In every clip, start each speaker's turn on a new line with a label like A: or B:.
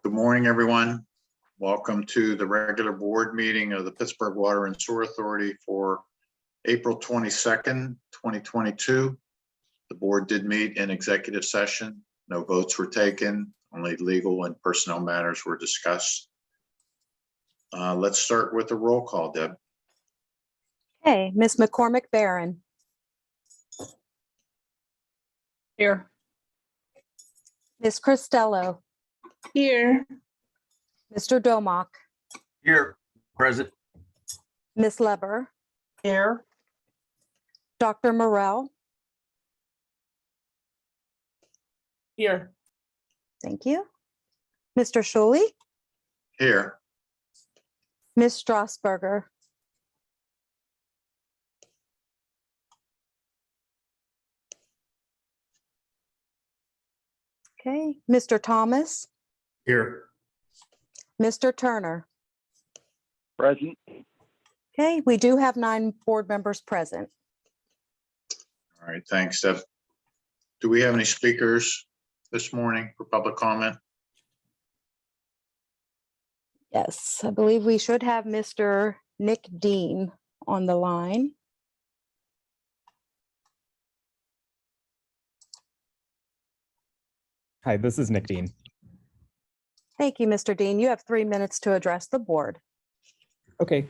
A: Good morning, everyone. Welcome to the regular board meeting of the Pittsburgh Water and Sewer Authority for April 22nd, 2022. The board did meet in executive session. No votes were taken. Only legal and personnel matters were discussed. Let's start with the roll call, Deb.
B: Okay, Ms. McCormick Barron.
C: Here.
B: Ms. Costello.
C: Here.
B: Mr. Domock.
D: Here, present.
B: Ms. Leber.
C: Here.
B: Dr. Morrell.
C: Here.
B: Thank you. Mr. Schuley.
A: Here.
B: Ms. Strasburger. Okay, Mr. Thomas.
D: Here.
B: Mr. Turner.
D: Present.
B: Okay, we do have 9 board members present.
A: All right, thanks, Deb. Do we have any speakers this morning for public comment?
B: Yes, I believe we should have Mr. Nick Dean on the line.
E: Hi, this is Nick Dean.
B: Thank you, Mr. Dean. You have 3 minutes to address the board.
E: Okay.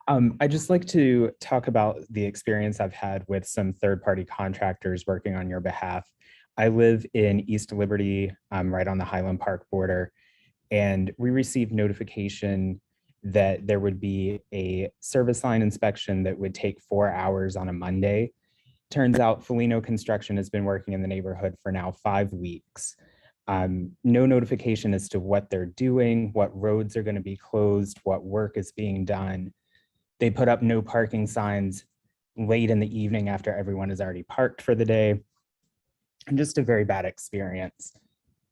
E: I'd just like to talk about the experience I've had with some third-party contractors working on your behalf. I live in East Liberty, right on the Highland Park border, and we received notification that there would be a service line inspection that would take 4 hours on a Monday. Turns out Foligno Construction has been working in the neighborhood for now 5 weeks. No notification as to what they're doing, what roads are going to be closed, what work is being done. They put up no parking signs late in the evening after everyone is already parked for the day. And just a very bad experience.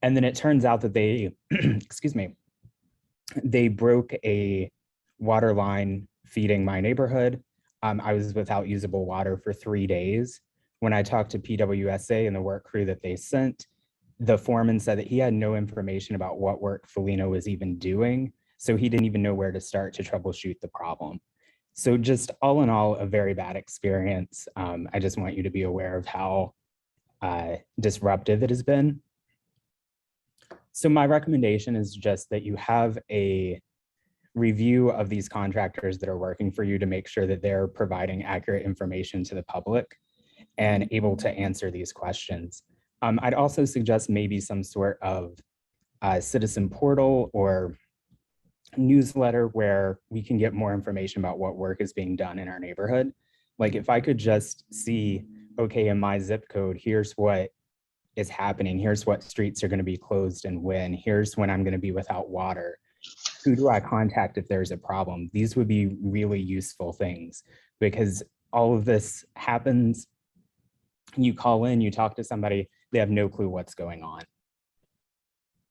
E: And then it turns out that they, excuse me, they broke a water line feeding my neighborhood. I was without usable water for 3 days. When I talked to PWSA and the work crew that they sent, the foreman said that he had no information about what work Foligno was even doing. So he didn't even know where to start to troubleshoot the problem. So just all in all, a very bad experience. I just want you to be aware of how disruptive it has been. So my recommendation is just that you have a review of these contractors that are working for you to make sure that they're providing accurate information to the public and able to answer these questions. I'd also suggest maybe some sort of citizen portal or newsletter where we can get more information about what work is being done in our neighborhood. Like if I could just see, okay, in my zip code, here's what is happening. Here's what streets are going to be closed and when. Here's when I'm going to be without water. Who do I contact if there's a problem? These would be really useful things because all of this happens. You call in, you talk to somebody, they have no clue what's going on.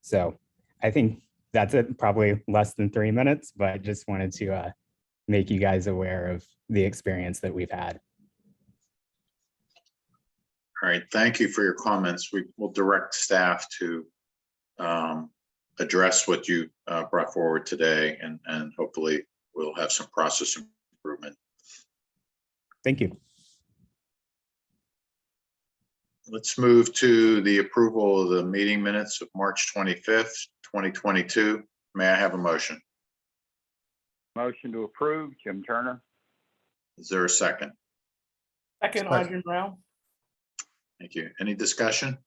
E: So I think that's it, probably less than 3 minutes, but I just wanted to make you guys aware of the experience that we've had.
A: All right, thank you for your comments. We will direct staff to address what you brought forward today, and hopefully we'll have some process improvement.
E: Thank you.
A: Let's move to the approval of the meeting minutes of March 25th, 2022. May I have a motion?
D: Motion to approve, Jim Turner.
A: Is there a second?
C: Second, Audrey Brown.
A: Thank you. Any discussion?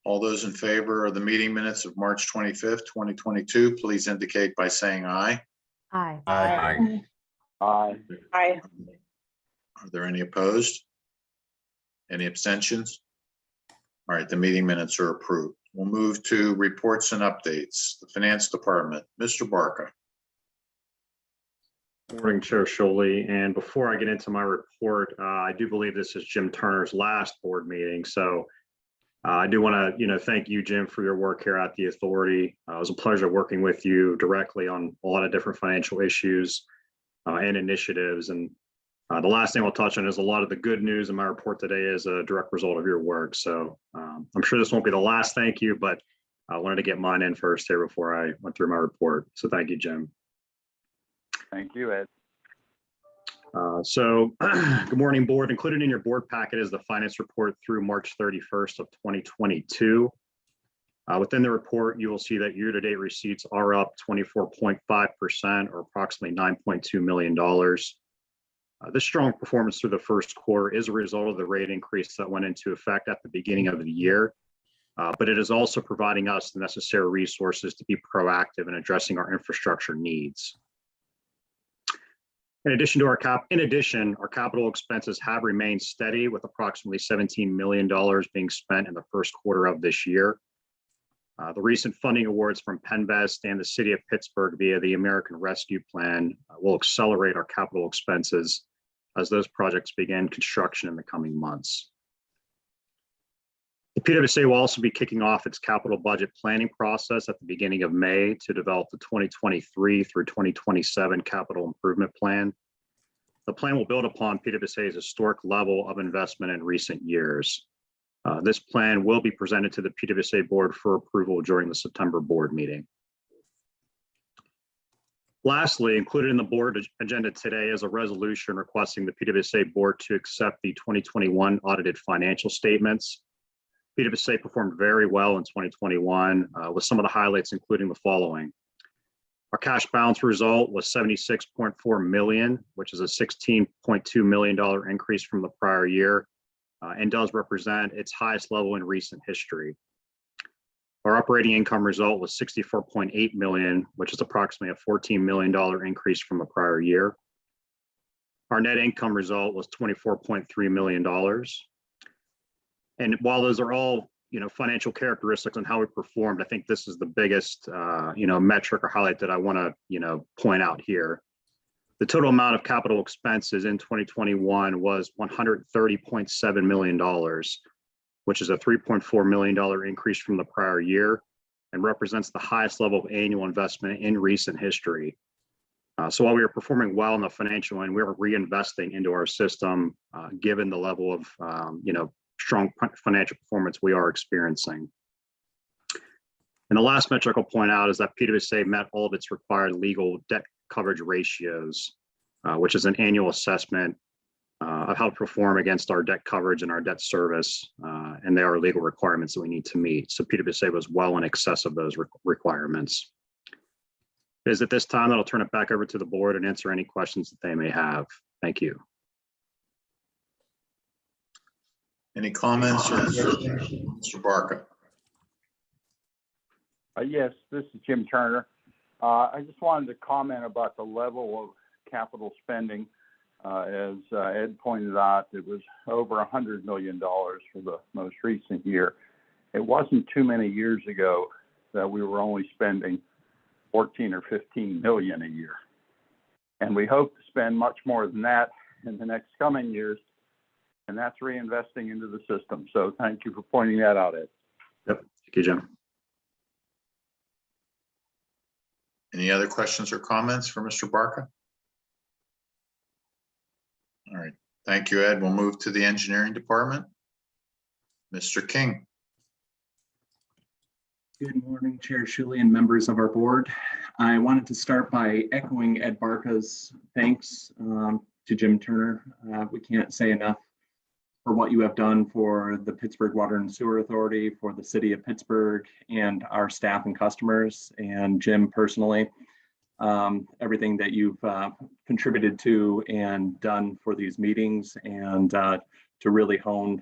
A: All those in favor of the meeting minutes of March 25th, 2022, please indicate by saying aye.
B: Aye.
D: Aye. Aye.
C: Aye.
A: Are there any opposed? Any abstentions? All right, the meeting minutes are approved. We'll move to reports and updates. The Finance Department, Mr. Barca.
F: Morning, Chair Schuley. And before I get into my report, I do believe this is Jim Turner's last board meeting. So I do want to, thank you, Jim, for your work here at the authority. It was a pleasure working with you directly on a lot of different financial issues and initiatives. And the last thing I'll touch on is a lot of the good news in my report today is a direct result of your work. So I'm sure this won't be the last thank you, but I wanted to get mine in first here before I went through my report. So thank you, Jim.
D: Thank you, Ed.
F: Good morning, board. Included in your board packet is the finance report through March 31st of 2022. Within the report, you will see that year-to-date receipts are up 24.5% or approximately $9.2 million. This strong performance through the first quarter is a result of the rate increase that went into effect at the beginning of the year, but it is also providing us the necessary resources to be proactive in addressing our infrastructure needs. In addition, our capital expenses have remained steady with approximately $17 million being spent in the first quarter of this year. The recent funding awards from PWSA and the City of Pittsburgh via the American Rescue Plan will accelerate our capital expenses as those projects begin construction in the coming months. The PWSA will also be kicking off its capital budget planning process at the beginning of May to develop the 2023 through 2027 capital improvement plan. The plan will build upon PWSA's historic level of investment in recent years. This plan will be presented to the PWSA board for approval during the September board meeting. Lastly, included in the board agenda today is a resolution requesting the PWSA board to accept the 2021 audited financial statements. PWSA performed very well in 2021 with some of the highlights including the following. Our cash balance result was $76.4 million, which is a $16.2 million increase from the prior year and does represent its highest level in recent history. Our operating income result was $64.8 million, which is approximately a $14 million increase from the prior year. Our net income result was $24.3 million. And while those are all, financial characteristics and how we performed, I think this is the biggest, metric or highlight that I want to, point out here. The total amount of capital expenses in 2021 was $130.7 million, which is a $3.4 million increase from the prior year and represents the highest level of annual investment in recent history. So while we are performing well in the financial end, we are reinvesting into our system, given the level of, strong financial performance we are experiencing. And the last metric I'll point out is that PWSA met all of its required legal debt coverage ratios, which is an annual assessment of how to perform against our debt coverage and our debt service, and they are legal requirements that we need to meet. So PWSA was well in excess of those requirements. It is at this time that I'll turn it back over to the board and answer any questions that they may have. Thank you.
A: Any comments or questions? Mr. Barca?
D: Yes, this is Jim Turner. I just wanted to comment about the level of capital spending. As Ed pointed out, it was over $100 million for the most recent year. It wasn't too many years ago that we were only spending 14 or 15 million a year. And we hope to spend much more than that in the next coming years. And that's reinvesting into the system. So thank you for pointing that out, Ed.
F: Yep. Thank you, Jim.
A: Any other questions or comments for Mr. Barca? All right. Thank you, Ed. We'll move to the engineering department. Mr. King.
G: Good morning, Chair Shuley and members of our board. I wanted to start by echoing Ed Barca's thanks to Jim Turner. We can't say enough for what you have done for the Pittsburgh Water and Sewer Authority, for the City of Pittsburgh, and our staff and customers, and Jim personally. Everything that you've contributed to and done for these meetings, and to really hone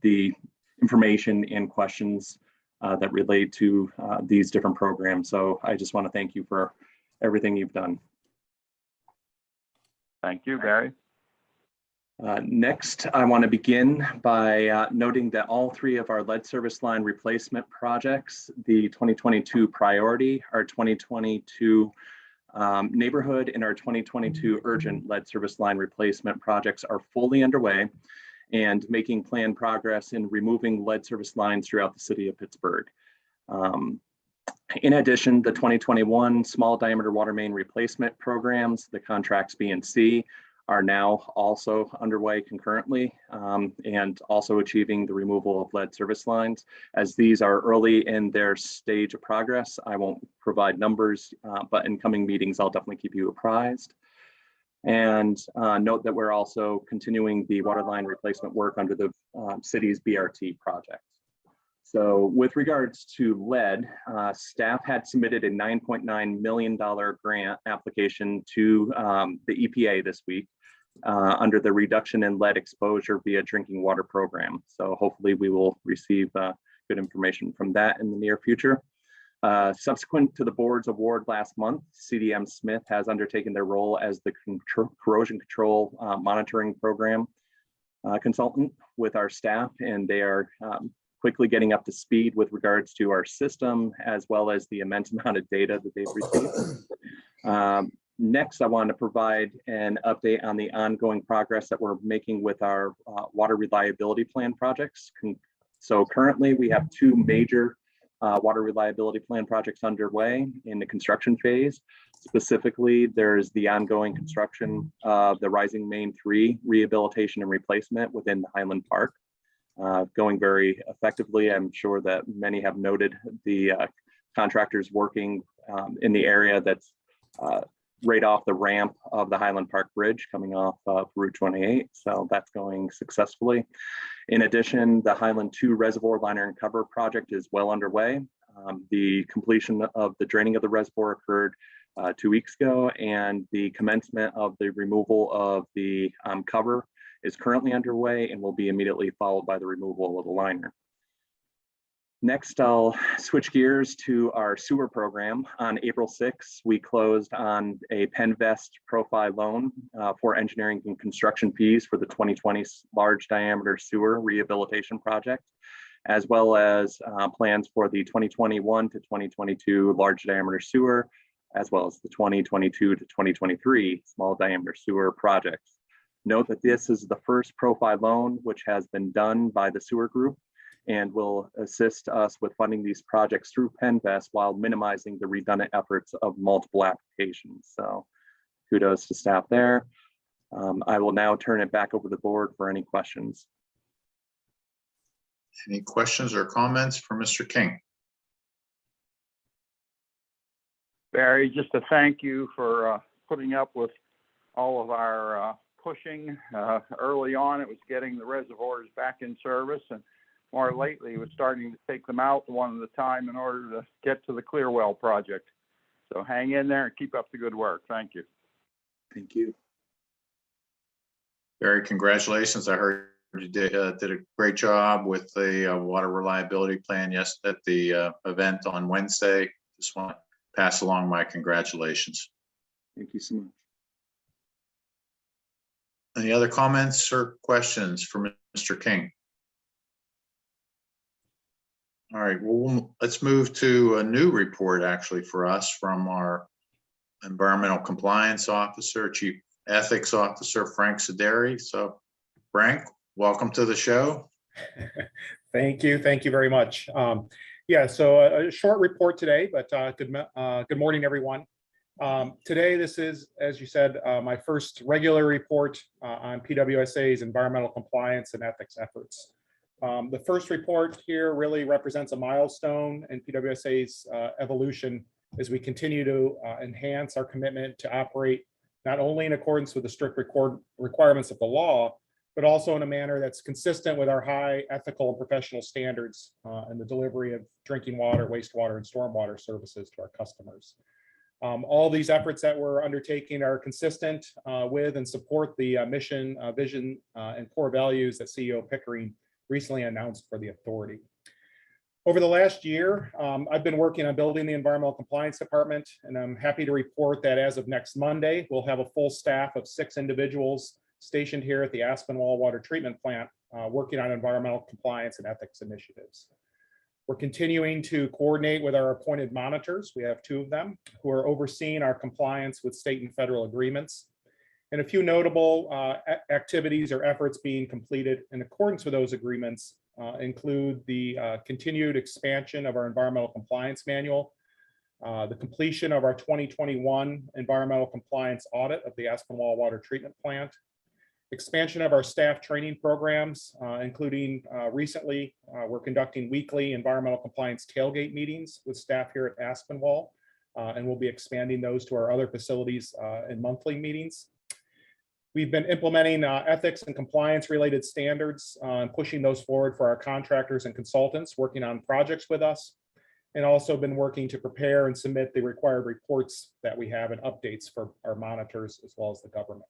G: the information and questions that relate to these different programs. So I just want to thank you for everything you've done.
D: Thank you, Barry.
G: Next, I want to begin by noting that all three of our lead service line replacement projects, the 2022 priority, our 2022 neighborhood, and our 2022 urgent lead service line replacement projects are fully underway and making planned progress in removing lead service lines throughout the City of Pittsburgh. In addition, the 2021 small diameter water main replacement programs, the contracts B and C, are now also underway concurrently, and also achieving the removal of lead service lines. As these are early in their stage of progress, I won't provide numbers, but in coming meetings, I'll definitely keep you apprised. And note that we're also continuing the water line replacement work under the city's BRT project. So with regards to lead, staff had submitted a $9.9 million grant application to the EPA this week under the reduction in lead exposure via drinking water program. So hopefully we will receive good information from that in the near future. Subsequent to the board's award last month, CDM Smith has undertaken their role as the corrosion control monitoring program consultant with our staff, and they are quickly getting up to speed with regards to our system, as well as the immense amount of data that they've received. Next, I want to provide an update on the ongoing progress that we're making with our water reliability plan projects. So currently we have two major water reliability plan projects underway in the construction phase. Specifically, there's the ongoing construction of the Rising Main 3 rehabilitation and replacement within the Highland Park. Going very effectively. I'm sure that many have noted the contractors working in the area that's right off the ramp of the Highland Park Bridge coming off of Route 28. So that's going successfully. In addition, the Highland 2 Reservoir Liner and Cover project is well underway. The completion of the draining of the reservoir occurred 2 weeks ago, and the commencement of the removal of the cover is currently underway and will be immediately followed by the removal of the liner. Next, I'll switch gears to our sewer program. On April 6th, we closed on a PennVest Profile loan for engineering and construction fees for the 2020 large diameter sewer rehabilitation project, as well as plans for the 2021 to 2022 large diameter sewer, as well as the 2022 to 2023 small diameter sewer projects. Note that this is the first Profile loan which has been done by the sewer group and will assist us with funding these projects through PennVest while minimizing the redundant efforts of multiple applications. So kudos to staff there. I will now turn it back over to the board for any questions.
A: Any questions or comments for Mr. King?
D: Barry, just to thank you for putting up with all of our pushing. Early on, it was getting the reservoirs back in service, and more lately, it was starting to take them out one at a time in order to get to the Clearwell project. So hang in there and keep up the good work. Thank you.
G: Thank you.
A: Barry, congratulations. I heard you did a great job with the water reliability plan at the event on Wednesday. Just want to pass along my congratulations.
G: Thank you so much.
A: Any other comments or questions for Mr. King? All right, well, let's move to a new report actually for us from our environmental compliance officer, chief ethics officer, Frank Sideri. So Frank, welcome to the show.
H: Thank you very much. Yeah, so a short report today, but good morning, everyone. Today, this is, as you said, my first regular report on PWSA's environmental compliance and ethics efforts. The first report here really represents a milestone in PWSA's evolution as we continue to enhance our commitment to operate not only in accordance with the strict requirements of the law, but also in a manner that's consistent with our high ethical and professional standards in the delivery of drinking water, wastewater, and stormwater services to our customers. All these efforts that we're undertaking are consistent with and support the mission, vision, and core values that CEO Pickering recently announced for the authority. Over the last year, I've been working on building the environmental compliance department, and I'm happy to report that as of next Monday, we'll have a full staff of 6 individuals stationed here at the Aspinwall Water Treatment Plant, working on environmental compliance and ethics initiatives. We're continuing to coordinate with our appointed monitors. We have 2 of them who are overseeing our compliance with state and federal agreements. And a few notable activities or efforts being completed in accordance with those agreements include the continued expansion of our environmental compliance manual, the completion of our 2021 environmental compliance audit of the Aspinwall Water Treatment Plant, expansion of our staff training programs, including recently, we're conducting weekly environmental compliance tailgate meetings with staff here at Aspinwall, and we'll be expanding those to our other facilities in monthly meetings. We've been implementing ethics and compliance related standards and pushing those forward for our contractors and consultants working on projects with us, and also been working to prepare and submit the required reports that we have and updates for our monitors as well as the government.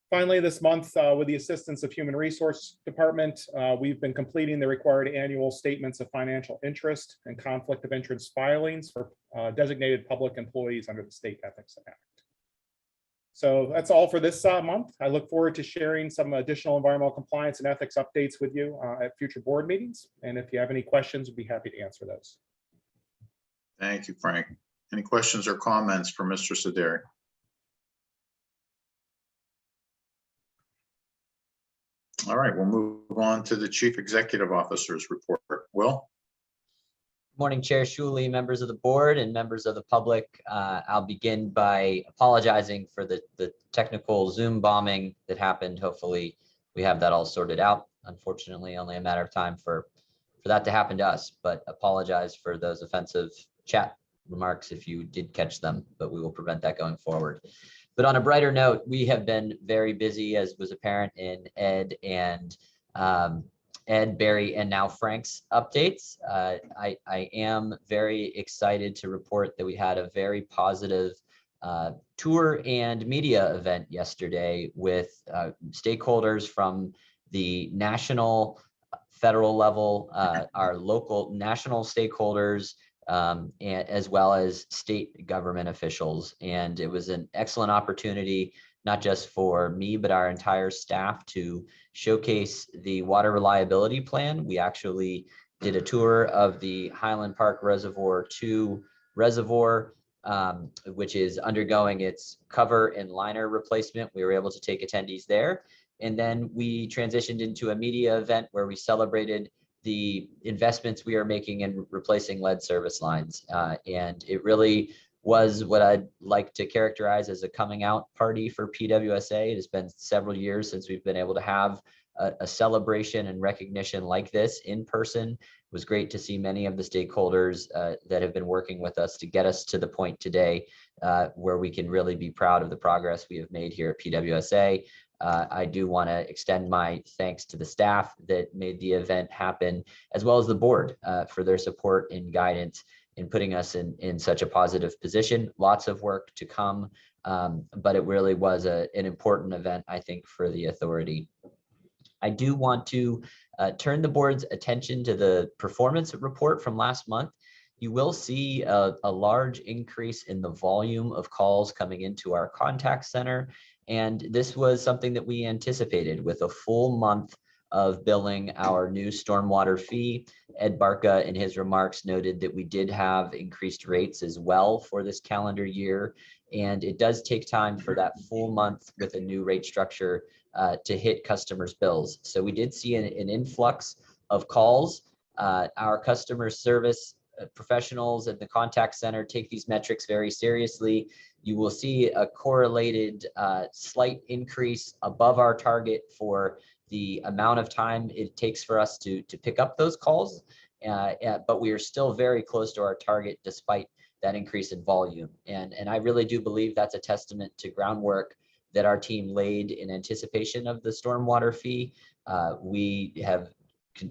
H: Finally, this month, with the assistance of Human Resource Department, we've been completing the required annual statements of financial interest and conflict of interest filings for designated public employees under the State Ethics Act. So that's all for this month. I look forward to sharing some additional environmental compliance and ethics updates with you at future board meetings. And if you have any questions, we'd be happy to answer those.
A: Thank you, Frank. Any questions or comments for Mr. Saderi? All right, we'll move on to the Chief Executive Officer's report. Will?
I: Morning, Chair Shuley, members of the board, and members of the public. I'll begin by apologizing for the technical Zoom bombing that happened. Hopefully we have that all sorted out. Unfortunately, only a matter of time for that to happen to us, but apologize for those offensive chat remarks if you did catch them, but we will prevent that going forward. But on a brighter note, we have been very busy, as was apparent in Ed, Barry, and now Frank's updates. I am very excited to report that we had a very positive tour and media event yesterday with stakeholders from the national, federal level, our local national stakeholders, and as well as state government officials. And it was an excellent opportunity, not just for me, but our entire staff to showcase the water reliability plan. We actually did a tour of the Highland Park Reservoir 2 reservoir, which is undergoing its cover and liner replacement. We were able to take attendees there. And then we transitioned into a media event where we celebrated the investments we are making in replacing lead service lines. And it really was what I'd like to characterize as a coming out party for PWSA. It has been several years since we've been able to have a celebration and recognition like this in person. It was great to see many of the stakeholders that have been working with us to get us to the point today where we can really be proud of the progress we have made here at PWSA. I do want to extend my thanks to the staff that made the event happen, as well as the board for their support and guidance in putting us in such a positive position. Lots of work to come, but it really was an important event, I think, for the authority. I do want to turn the board's attention to the performance report from last month. You will see a large increase in the volume of calls coming into our contact center. And this was something that we anticipated with a full month of billing our new stormwater fee. Ed Barca in his remarks noted that we did have increased rates as well for this calendar year. And it does take time for that full month with a new rate structure to hit customers' bills. So we did see an influx of calls. Our customer service professionals at the contact center take these metrics very seriously. You will see a correlated slight increase above our target for the amount of time it takes for us to pick up those calls, but we are still very close to our target despite that increase in volume. And I really do believe that's a testament to groundwork that our team laid in anticipation of the stormwater fee. We have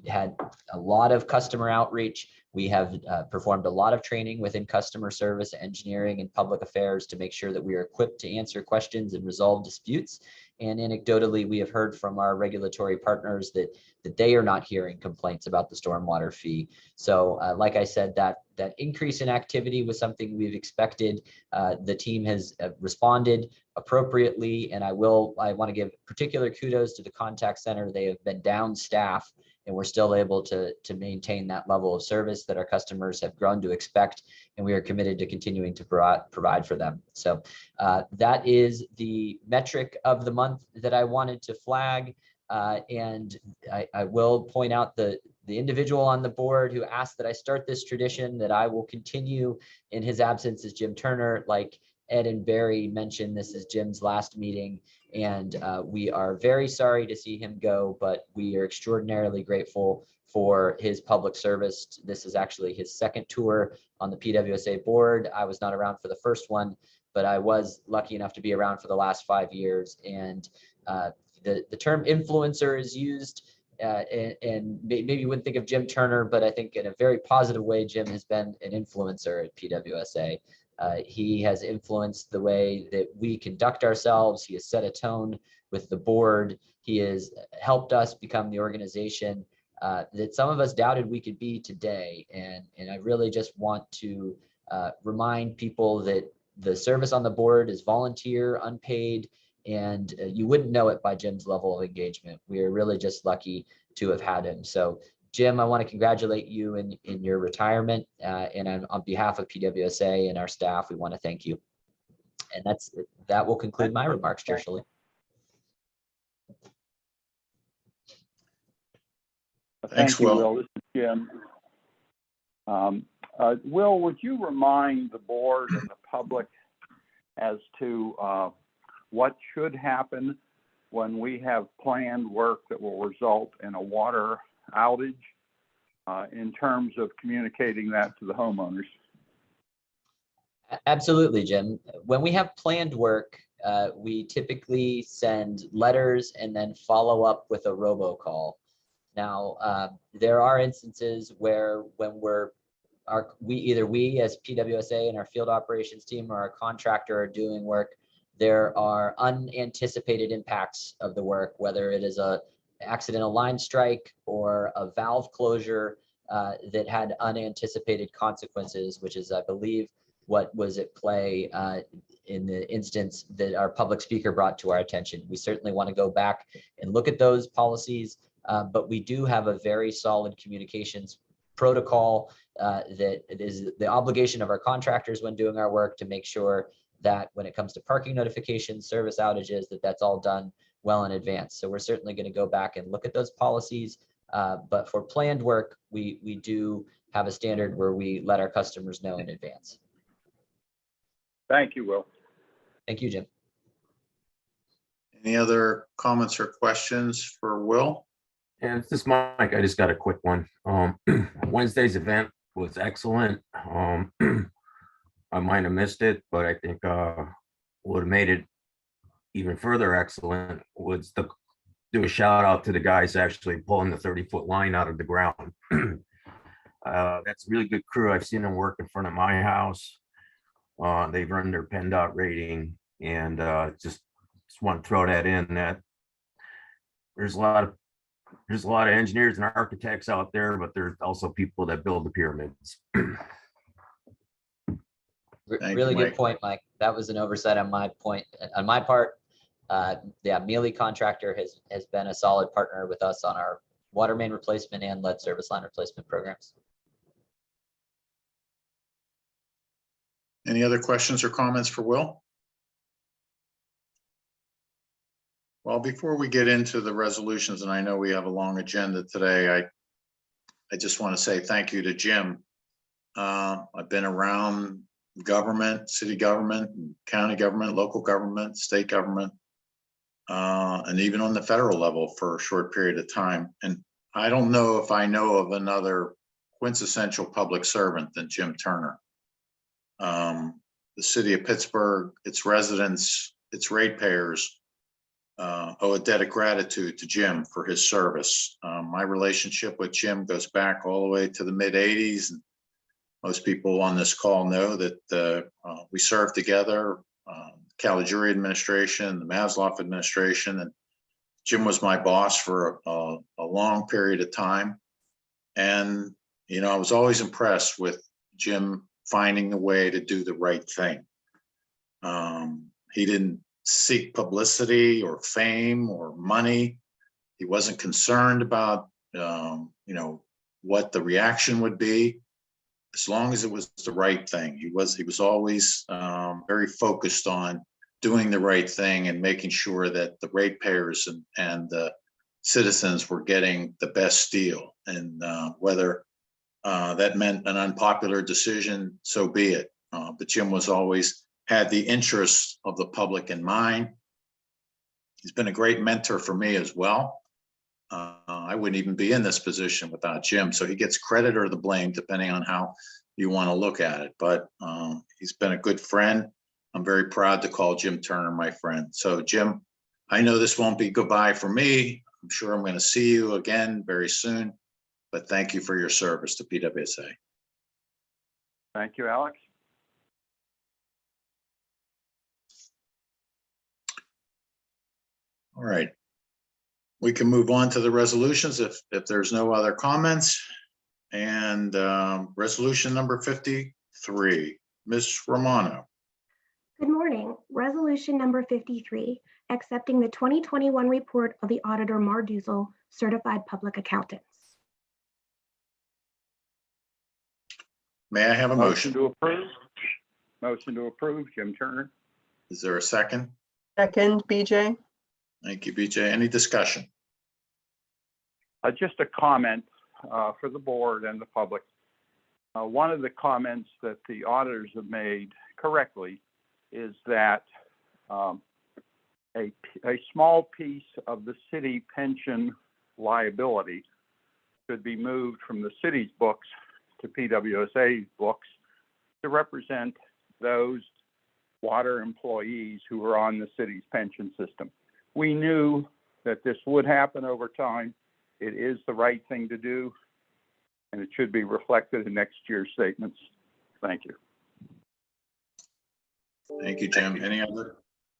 I: had a lot of customer outreach. We have performed a lot of training within customer service, engineering, and public affairs to make sure that we are equipped to answer questions and resolve disputes. And anecdotally, we have heard from our regulatory partners that they are not hearing complaints about the stormwater fee. So like I said, that increase in activity was something we've expected. The team has responded appropriately, and I want to give particular kudos to the contact center. They have been down staff, and we're still able to maintain that level of service that our customers have grown to expect, and we are committed to continuing to provide for them. So that is the metric of the month that I wanted to flag. And I will point out the the individual on the board who asked that I start this tradition that I will continue in his absence is Jim Turner. Like Ed and Barry mentioned, this is Jim's last meeting, and we are very sorry to see him go, but we are extraordinarily grateful for his public service. This is actually his second tour on the PWSA board. I was not around for the first one, but I was lucky enough to be around for the last 5 years. And the term influencer is used, and maybe you wouldn't think of Jim Turner, but I think in a very positive way, Jim has been an influencer at PWSA. He has influenced the way that we conduct ourselves. He has set a tone with the board. He has helped us become the organization that some of us doubted we could be today. And I really just want to remind people that the service on the board is volunteer, unpaid, and you wouldn't know it by Jim's level of engagement. We are really just lucky to have had him. So Jim, I want to congratulate you in your retirement, and on behalf of PWSA and our staff, we want to thank you. And that will conclude my remarks, Chair Shuley.
A: Thanks,
D: Thank you,
A: Will.
D: Will. This is Jim. Will, would you remind the board and the public as to what should happen when we have planned work that will result in a water outage in terms of communicating that to the homeowners?
I: Absolutely, Jim. When we have planned work, we typically send letters and then follow up with a robocall. Now, there are instances where when we as PWSA and our field operations team or our contractor are doing work, there are unanticipated impacts of the work, whether it is a accidental line strike or a valve closure that had unanticipated consequences, which is, I believe, what was at play in the instance that our public speaker brought to our attention. We certainly want to go back and look at those policies, but we do have a very solid communications protocol that it is the obligation of our contractors when doing our work to make sure that when it comes to parking notifications, service outages, that's all done well in advance. So we're certainly going to go back and look at those policies. But for planned work, we do have a standard where we let our customers know in advance.
D: Thank you, Will.
I: Thank you, Jim.
A: Any other comments or questions for Will?
J: And this is Mike. I just got a quick one. Wednesday's event was excellent. I might have missed it, but I think would have made it even further excellent was to do a shout out to the guys actually pulling the 30-foot line out of the ground. That's a really good crew. I've seen them work in front of my house. They've run their PennDOT rating, and just want to throw that in that there's a lot of engineers and architects out there, but there's also people that build the pyramids.
I: Really good point, Mike. That was an oversight on my part. Yeah, Mealy Contractor has been a solid partner with us on our water main replacement and lead service line replacement programs.
A: Any other questions or comments for Will? Well, before we get into the resolutions, and I know we have a long agenda today, I just want to say thank you to Jim. I've been around government, city government, county government, local government, state government, and even on the federal level for a short period of time. And I don't know if I know of another quintessential public servant than Jim Turner. The city of Pittsburgh, its residents, its ratepayers owe a debt of gratitude to Jim for his service. My relationship with Jim goes back all the way to the mid-'80s. Most people on this call know that we served together, Caligiuri administration, the Maslow administration, and Jim was my boss for a long period of time. And, you know, I was always impressed with Jim finding the way to do the right thing. He didn't seek publicity or fame or money. He wasn't concerned about, you know, what the reaction would be, as long as it was the right thing. He was always very focused on doing the right thing and making sure that the ratepayers and the citizens were getting the best deal. And whether that meant an unpopular decision, so be it. But Jim was always had the interests of the public in mind. He's been a great mentor for me as well. I wouldn't even be in this position without Jim. So he gets credit or the blame, depending on how you want to look at it. But he's been a good friend. I'm very proud to call Jim Turner my friend. So Jim, I know this won't be goodbye for me. I'm sure I'm going to see you again very soon. But thank you for your service to PWSA.
D: Thank you, Alex.
A: All right. We can move on to the resolutions if there's no other comments. And resolution number 53, Ms. Romano.
K: Good morning. Resolution number 53, accepting the 2021 report of the Auditor Marduzel, Certified Public Accountants.
A: May I have a motion?
D: To approve. Motion to approve, Jim Turner.
A: Is there a second?
C: Second, BJ.
A: Thank you, BJ. Any discussion?
D: Just a comment for the board and the public. One of the comments that the auditors have made correctly is that a small piece of the city pension liability could be moved from the city's books to PWSA books to represent those water employees who are on the city's pension system. We knew that this would happen over time. It is the right thing to do, and it should be reflected in next year's statements. Thank you.
A: Thank you, Jim. Any other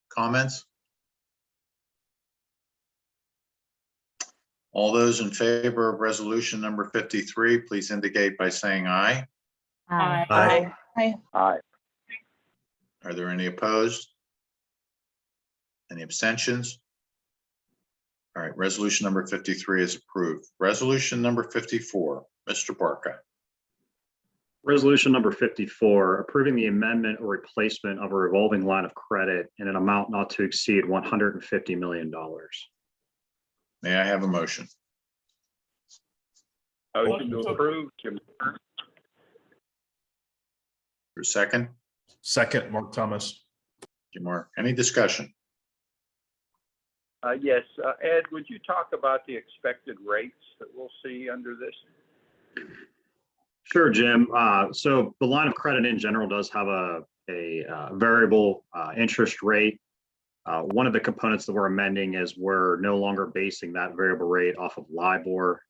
A: comments? All those in favor of resolution number 53, please indicate by saying aye.
C: Aye.
D: Aye.
A: Are there any opposed? Any abstentions? All right, resolution number 53 is approved. Resolution number 54, Mr. Barca.
F: Resolution number 54, approving the amendment or replacement of a revolving line of credit in an amount not to exceed $150 million.
A: May I have a motion?
D: Motion to approve, Jim Turner.
A: For a second?
L: Second, Mark Thomas.
A: Thank you, Mark. Any discussion?
D: Yes, Ed, would you talk about the expected rates that we'll see under this?
F: Sure, Jim. So the line of credit in general does have a variable interest rate. One of the components that we're amending is we're no longer basing that variable rate off of LIBOR.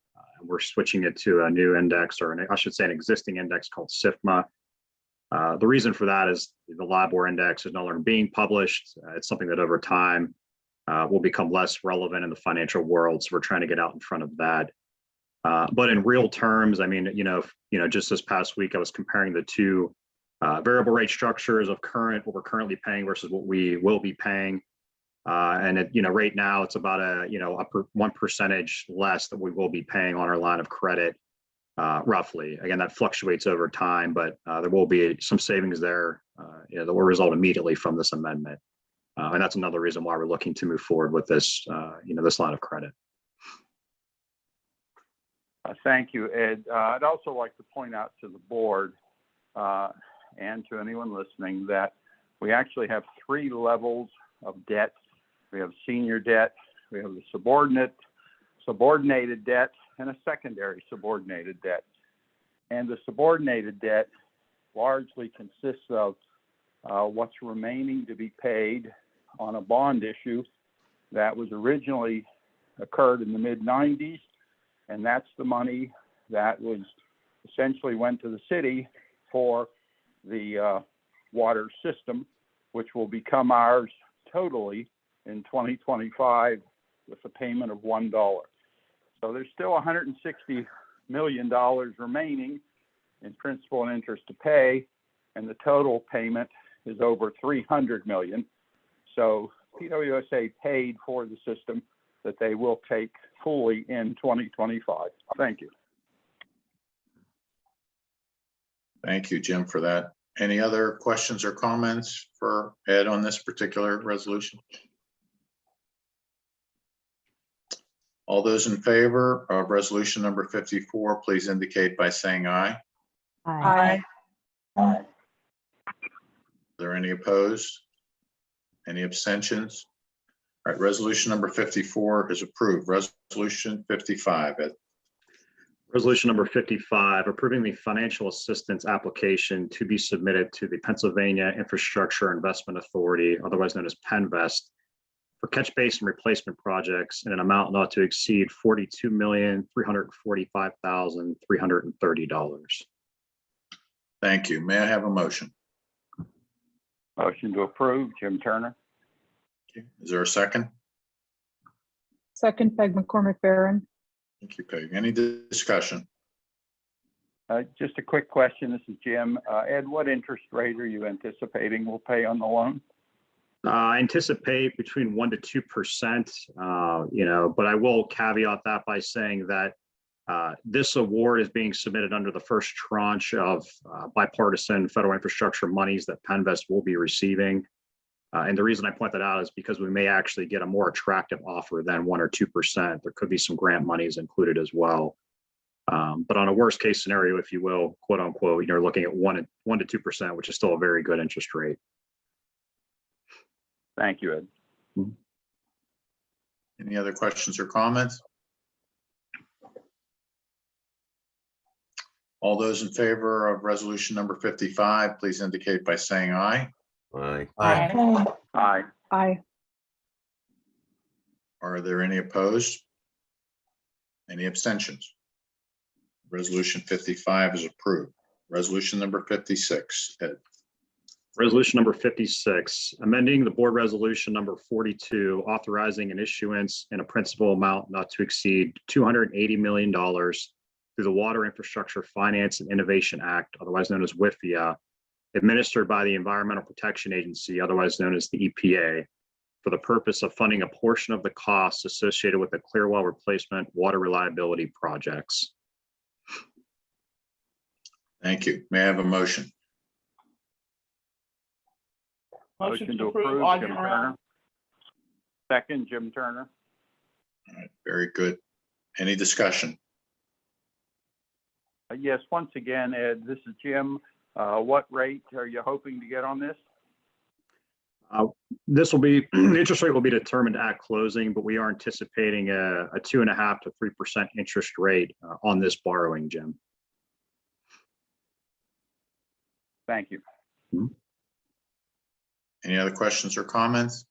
F: We're switching it to a new index, or I should say an existing index called SIFMA. The reason for that is the LIBOR index is no longer being published. It's something that over time will become less relevant in the financial world. So we're trying to get out in front of that. But in real terms, I mean, just this past week, I was comparing the two variable rate structures of what we're currently paying versus what we will be paying. And right now it's about upper 1% less that we will be paying on our line of credit, roughly. Again, that fluctuates over time, but there will be some savings there, that will result immediately from this amendment. And that's another reason why we're looking to move forward with this, this line of credit.
D: Thank you, Ed. I'd also like to point out to the board and to anyone listening that we actually have three levels of debt. We have senior debt, we have the subordinated debt, and a secondary subordinated debt. And the subordinated debt largely consists of what's remaining to be paid on a bond issue that was originally occurred in the mid-90s. And that's the money that was essentially went to the city for the water system, which will become ours totally in 2025 with a payment of $1. So there's still $160 million remaining in principal and interest to pay, and the total payment is over $300 million. So PWSA paid for the system that they will take fully in 2025. Thank you.
A: Thank you, Jim, for that. Any other questions or comments for Ed on this particular resolution? All those in favor of resolution number 54, please indicate by saying aye.
C: Aye.
A: Are there any opposed? Any abstentions? All right, resolution number 54 is approved. Resolution 55, Ed.
F: Resolution number 55, approving the financial assistance application to be submitted to the Pennsylvania Infrastructure Investment Authority, otherwise known as PennVest, for catch basin replacement projects in an amount not to exceed $42,345,330.
A: Thank you. May I have a motion?
D: Motion to approve, Jim Turner.
A: Is there a second?
C: Second, Peg McCormick Barron.
A: Thank you, Peg. Any discussion?
D: Just a quick question. This is Jim. Ed, what interest rate are you anticipating we'll pay on the loan?
F: I anticipate between 1% to 2%, but I will caveat that by saying that this award is being submitted under the first tranche of bipartisan federal infrastructure monies that PennVest will be receiving. And the reason I point that out is because we may actually get a more attractive offer than 1% or 2%. There could be some grant monies included as well. But on a worst case scenario, if you will, quote unquote, you're looking at 1% to 2%, which is still a very good interest rate.
D: Thank you, Ed.
A: Any other questions or comments? All those in favor of resolution number 55, please indicate by saying aye.
J: Aye.
L: Aye.
D: Aye.
C: Aye.
A: Are there any opposed? Any abstentions? Resolution 55 is approved. Resolution number 56, Ed.
F: Resolution number 56, amending the board resolution number 42, authorizing an issuance in a principal amount not to exceed $280 million through the Water Infrastructure Finance and Innovation Act, otherwise known as WIFIA, administered by the Environmental Protection Agency, otherwise known as the EPA, for the purpose of funding a portion of the costs associated with the clear well replacement water reliability projects.
A: Thank you. May I have a motion?
D: Motion to approve, Jim Turner. Second, Jim Turner.
A: All right, very good. Any discussion?
D: Yes, once again, Ed, this is Jim. What rate are you hoping to get on this?
F: This will be, the interest rate will be determined at closing, but we are anticipating a 2.5% to 3% interest rate on this borrowing, Jim.
D: Thank you.
A: Any other questions or comments?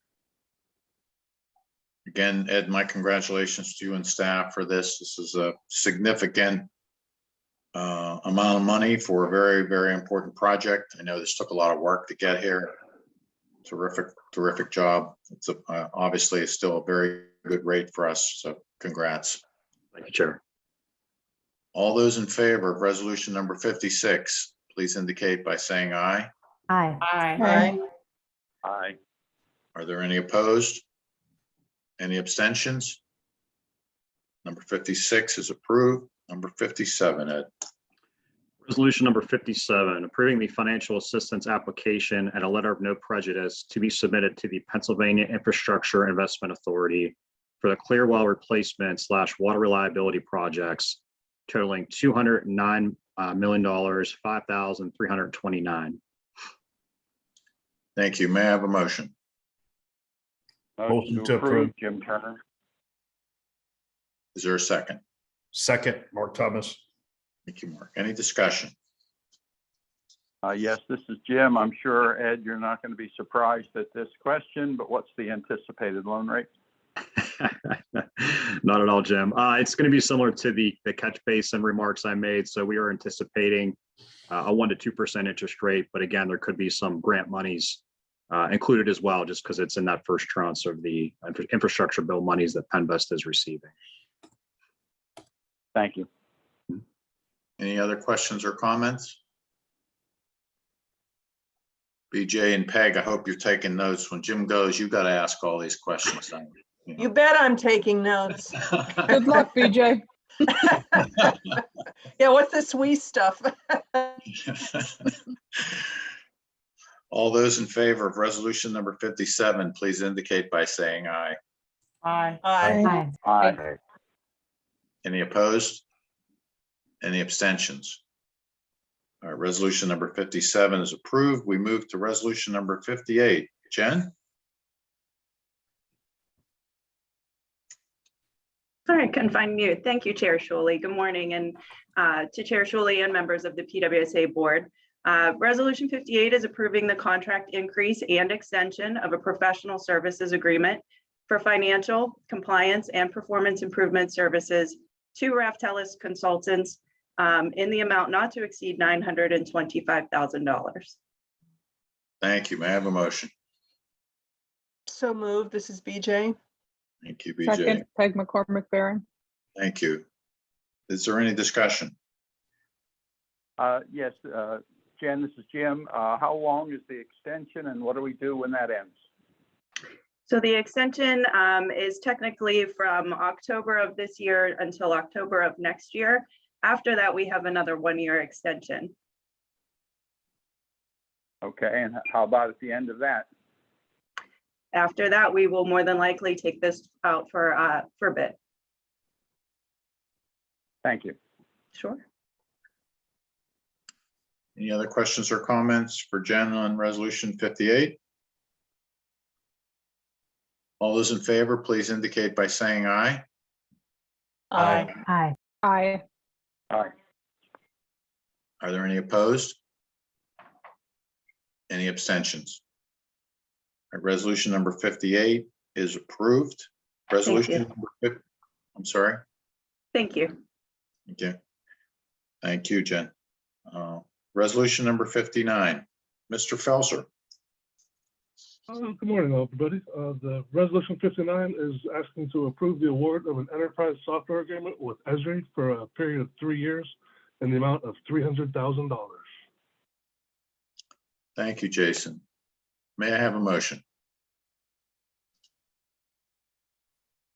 A: Again, Ed, my congratulations to you and staff for this. This is a significant amount of money for a very, very important project. I know this took a lot of work to get here. Terrific job. It's obviously it's still a very good rate for us. So congrats.
F: Thank you, Chair.
A: All those in favor of resolution number 56, please indicate by saying aye.
B: Aye.
C: Aye.
D: Aye.
A: Are there any opposed? Any abstentions? Number 56 is approved. Number 57, Ed.
F: Resolution number 57, approving the financial assistance application and a letter of no prejudice to be submitted to the Pennsylvania Infrastructure Investment Authority for the clear well replacement / water reliability projects totaling $209 million, 5,329.
A: Thank you. May I have a motion?
L: Motion to approve.
D: Jim Turner.
A: Is there a second?
L: Second, Mark Thomas.
A: Thank you, Mark. Any discussion?
D: Yes, this is Jim. I'm sure, Ed, you're not going to be surprised at this question, but what's the anticipated loan rate?
F: Not at all, Jim. It's going to be similar to the catch basin remarks I made. So we are anticipating a 1% to 2% interest rate, but again, there could be some grant monies included as well, just because it's in that first tranche of the infrastructure bill monies that PennVest is receiving.
D: Thank you.
A: Any other questions or comments? BJ and Peg, I hope you're taking notes. When Jim goes, you got to ask all these questions.
C: You bet I'm taking notes.
H: Good luck, BJ.
C: Yeah, what's this wee stuff?
A: All those in favor of resolution number 57, please indicate by saying aye.
C: Aye.
B: Aye.
D: Aye.
A: Any opposed? Any abstentions? All right, resolution number 57 is approved. We move to resolution number 58. Jen?
M: Sorry, I couldn't find mute. Thank you, Chair Shuley. Good morning, and to Chair Shuley and members of the PWSA board. Resolution 58 is approving the contract increase and extension of a professional services agreement for financial, compliance, and performance improvement services to Raftellus Consultants in the amount not to exceed $925,000.
A: Thank you. May I have a motion?
C: So moved. This is BJ.
A: Thank you, BJ.
C: Second, Peg McCormick Barron.
A: Thank you. Is there any discussion?
D: Yes, Jen, this is Jim. How long is the extension and what do we do when that ends?
M: So the extension is technically from October of this year until October of next year. After that, we have another 1-year extension.
D: Okay, and how about at the end of that?
M: After that, we will more than likely take this out for bid.
D: Thank you.
M: Sure.
A: Any other questions or comments for Jen on resolution 58? All those in favor, please indicate by saying aye.
C: Aye.
B: Aye.
C: Aye.
D: Aye.
A: Are there any opposed? Any abstentions? All right, resolution number 58 is approved. Resolution number 50, I'm sorry.
M: Thank you.
A: Okay. Thank you, Jen. Resolution number 59, Mr. Felser.
N: Good morning, everybody. The resolution 59 is asking to approve the award of an enterprise software agreement with Esri for a period of 3 years in the amount of $300,000.
A: Thank you, Jason. May I have a motion?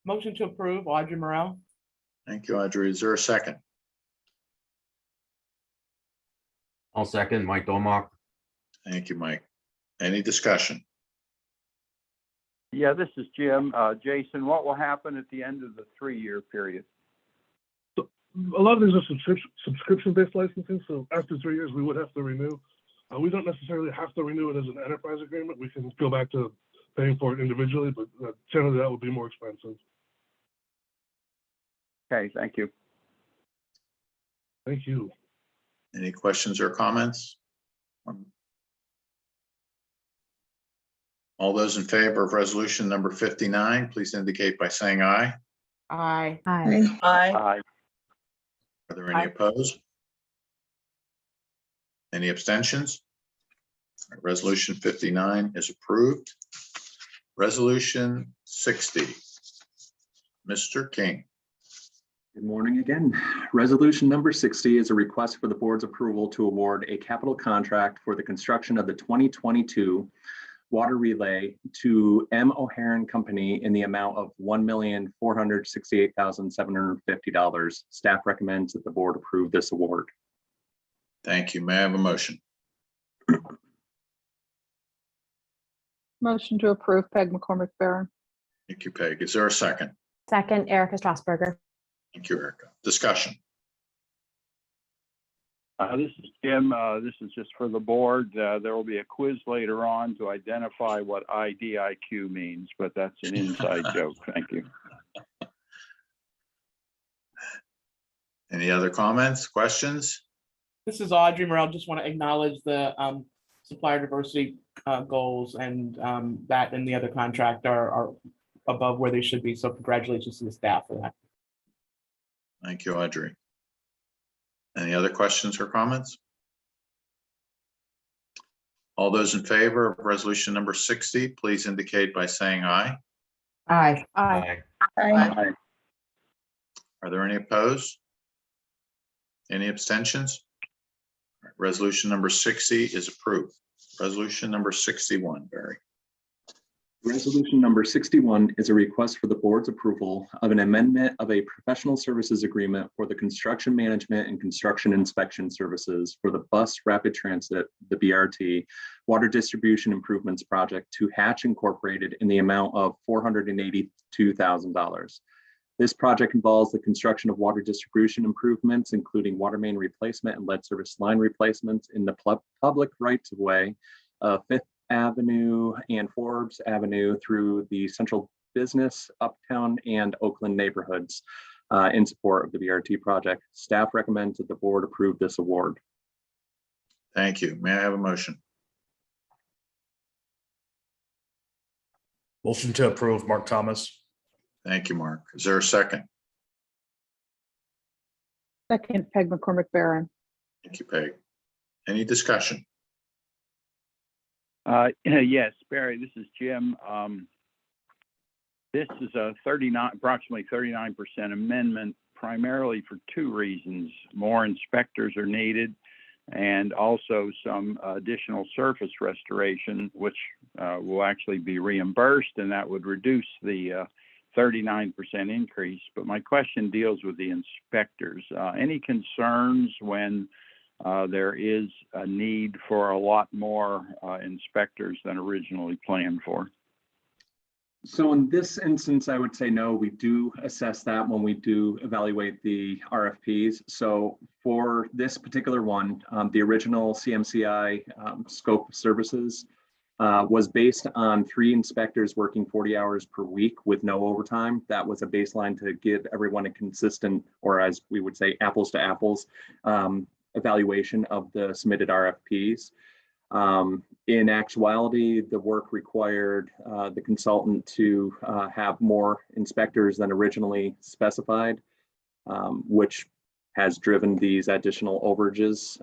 O: Motion to approve, Audrey Morel.
A: Thank you, Audrey. Is there a second?
J: I'll second Mike Dolmark.
A: Thank you, Mike. Any discussion?
D: Yeah, this is Jim. Jason, what will happen at the end of the 3-year period?
N: A lot of these are subscription-based licensing, so after 3 years, we would have to renew. We don't necessarily have to renew it as an enterprise agreement. We can go back to paying for it individually, but generally that would be more expensive.
D: Okay, thank you.
N: Thank you.
A: Any questions or comments? All those in favor of resolution number 59, please indicate by saying aye.
O: Aye.
B: Aye.
C: Aye.
D: Aye.
A: Are there any opposed? Any abstentions? All right, resolution 59 is approved. Resolution 60. Mr. King.
G: Good morning again. Resolution number 60 is a request for the board's approval to award a capital contract for the construction of the 2022 water relay to M. O'Hare and Company in the amount of $1,468,750. Staff recommends that the board approve this award.
A: Thank you. May I have a motion?
C: Motion to approve, Peg McCormick Barron.
A: Thank you, Peg. Is there a second?
B: Second, Erica Strasberger.
A: Thank you, Erica. Discussion.
D: This is Jim. This is just for the board. There will be a quiz later on to identify what IDIQ means, but that's an inside joke. Thank you.
A: Any other comments, questions?
O: This is Audrey Morel. Just want to acknowledge the supplier diversity goals, and that and the other contract are above where they should be. So congratulations to the staff for that.
A: Thank you, Audrey. Any other questions or comments? All those in favor of resolution number 60, please indicate by saying aye.
B: Aye.
C: Aye.
D: Aye.
A: Are there any opposed? Any abstentions? All right, resolution number 60 is approved. Resolution number 61, Barry.
G: Resolution number 61 is a request for the board's approval of an amendment of a professional services agreement for the construction management and construction inspection services for the bus rapid transit, the BRT, water distribution improvements project to Hatch Incorporated in the amount of $482,000. This project involves the construction of water distribution improvements, including water main replacement and lead service line replacements in the public rights of way of Fifth Avenue and Forbes Avenue through the central business, uptown, and Oakland neighborhoods in support of the BRT project. Staff recommends that the board approve this award.
A: Thank you. May I have a motion?
L: Motion to approve, Mark Thomas.
A: Thank you, Mark. Is there a second?
P: Second, Peg McCormick Barron.
A: Thank you, Peg. Any discussion?
D: Yes, Barry, this is Jim. This is a approximately 39% amendment, primarily for two reasons. More inspectors are needed, and also some additional surface restoration, which will actually be reimbursed, and that would reduce the 39% increase. But my question deals with the inspectors. Any concerns when there is a need for a lot more inspectors than originally planned for?
G: So in this instance, I would say no. We do assess that when we do evaluate the RFPs. So for this particular one, the original CMCI scope of services was based on 3 inspectors working 40 hours per week with no overtime. That was a baseline to give everyone a consistent, or as we would say, apples to apples evaluation of the submitted RFPs. In actuality, the work required the consultant to have more inspectors than originally specified, which has driven these additional overages.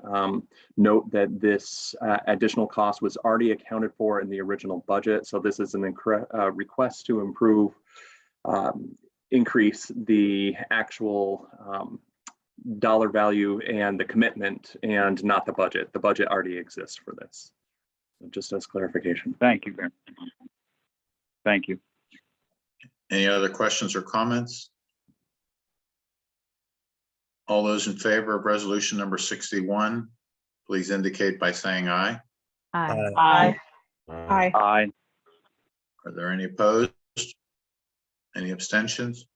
G: Note that this additional cost was already accounted for in the original budget. So this is an request to improve, increase the actual dollar value and the commitment, and not the budget. The budget already exists for this. Just as clarification.
D: Thank you, Barry. Thank you.
A: Any other questions or comments? All those in favor of resolution number 61, please indicate by saying aye.
P: Aye.
C: Aye.
P: Aye.
D: Aye.
A: Are there any opposed? Any abstentions?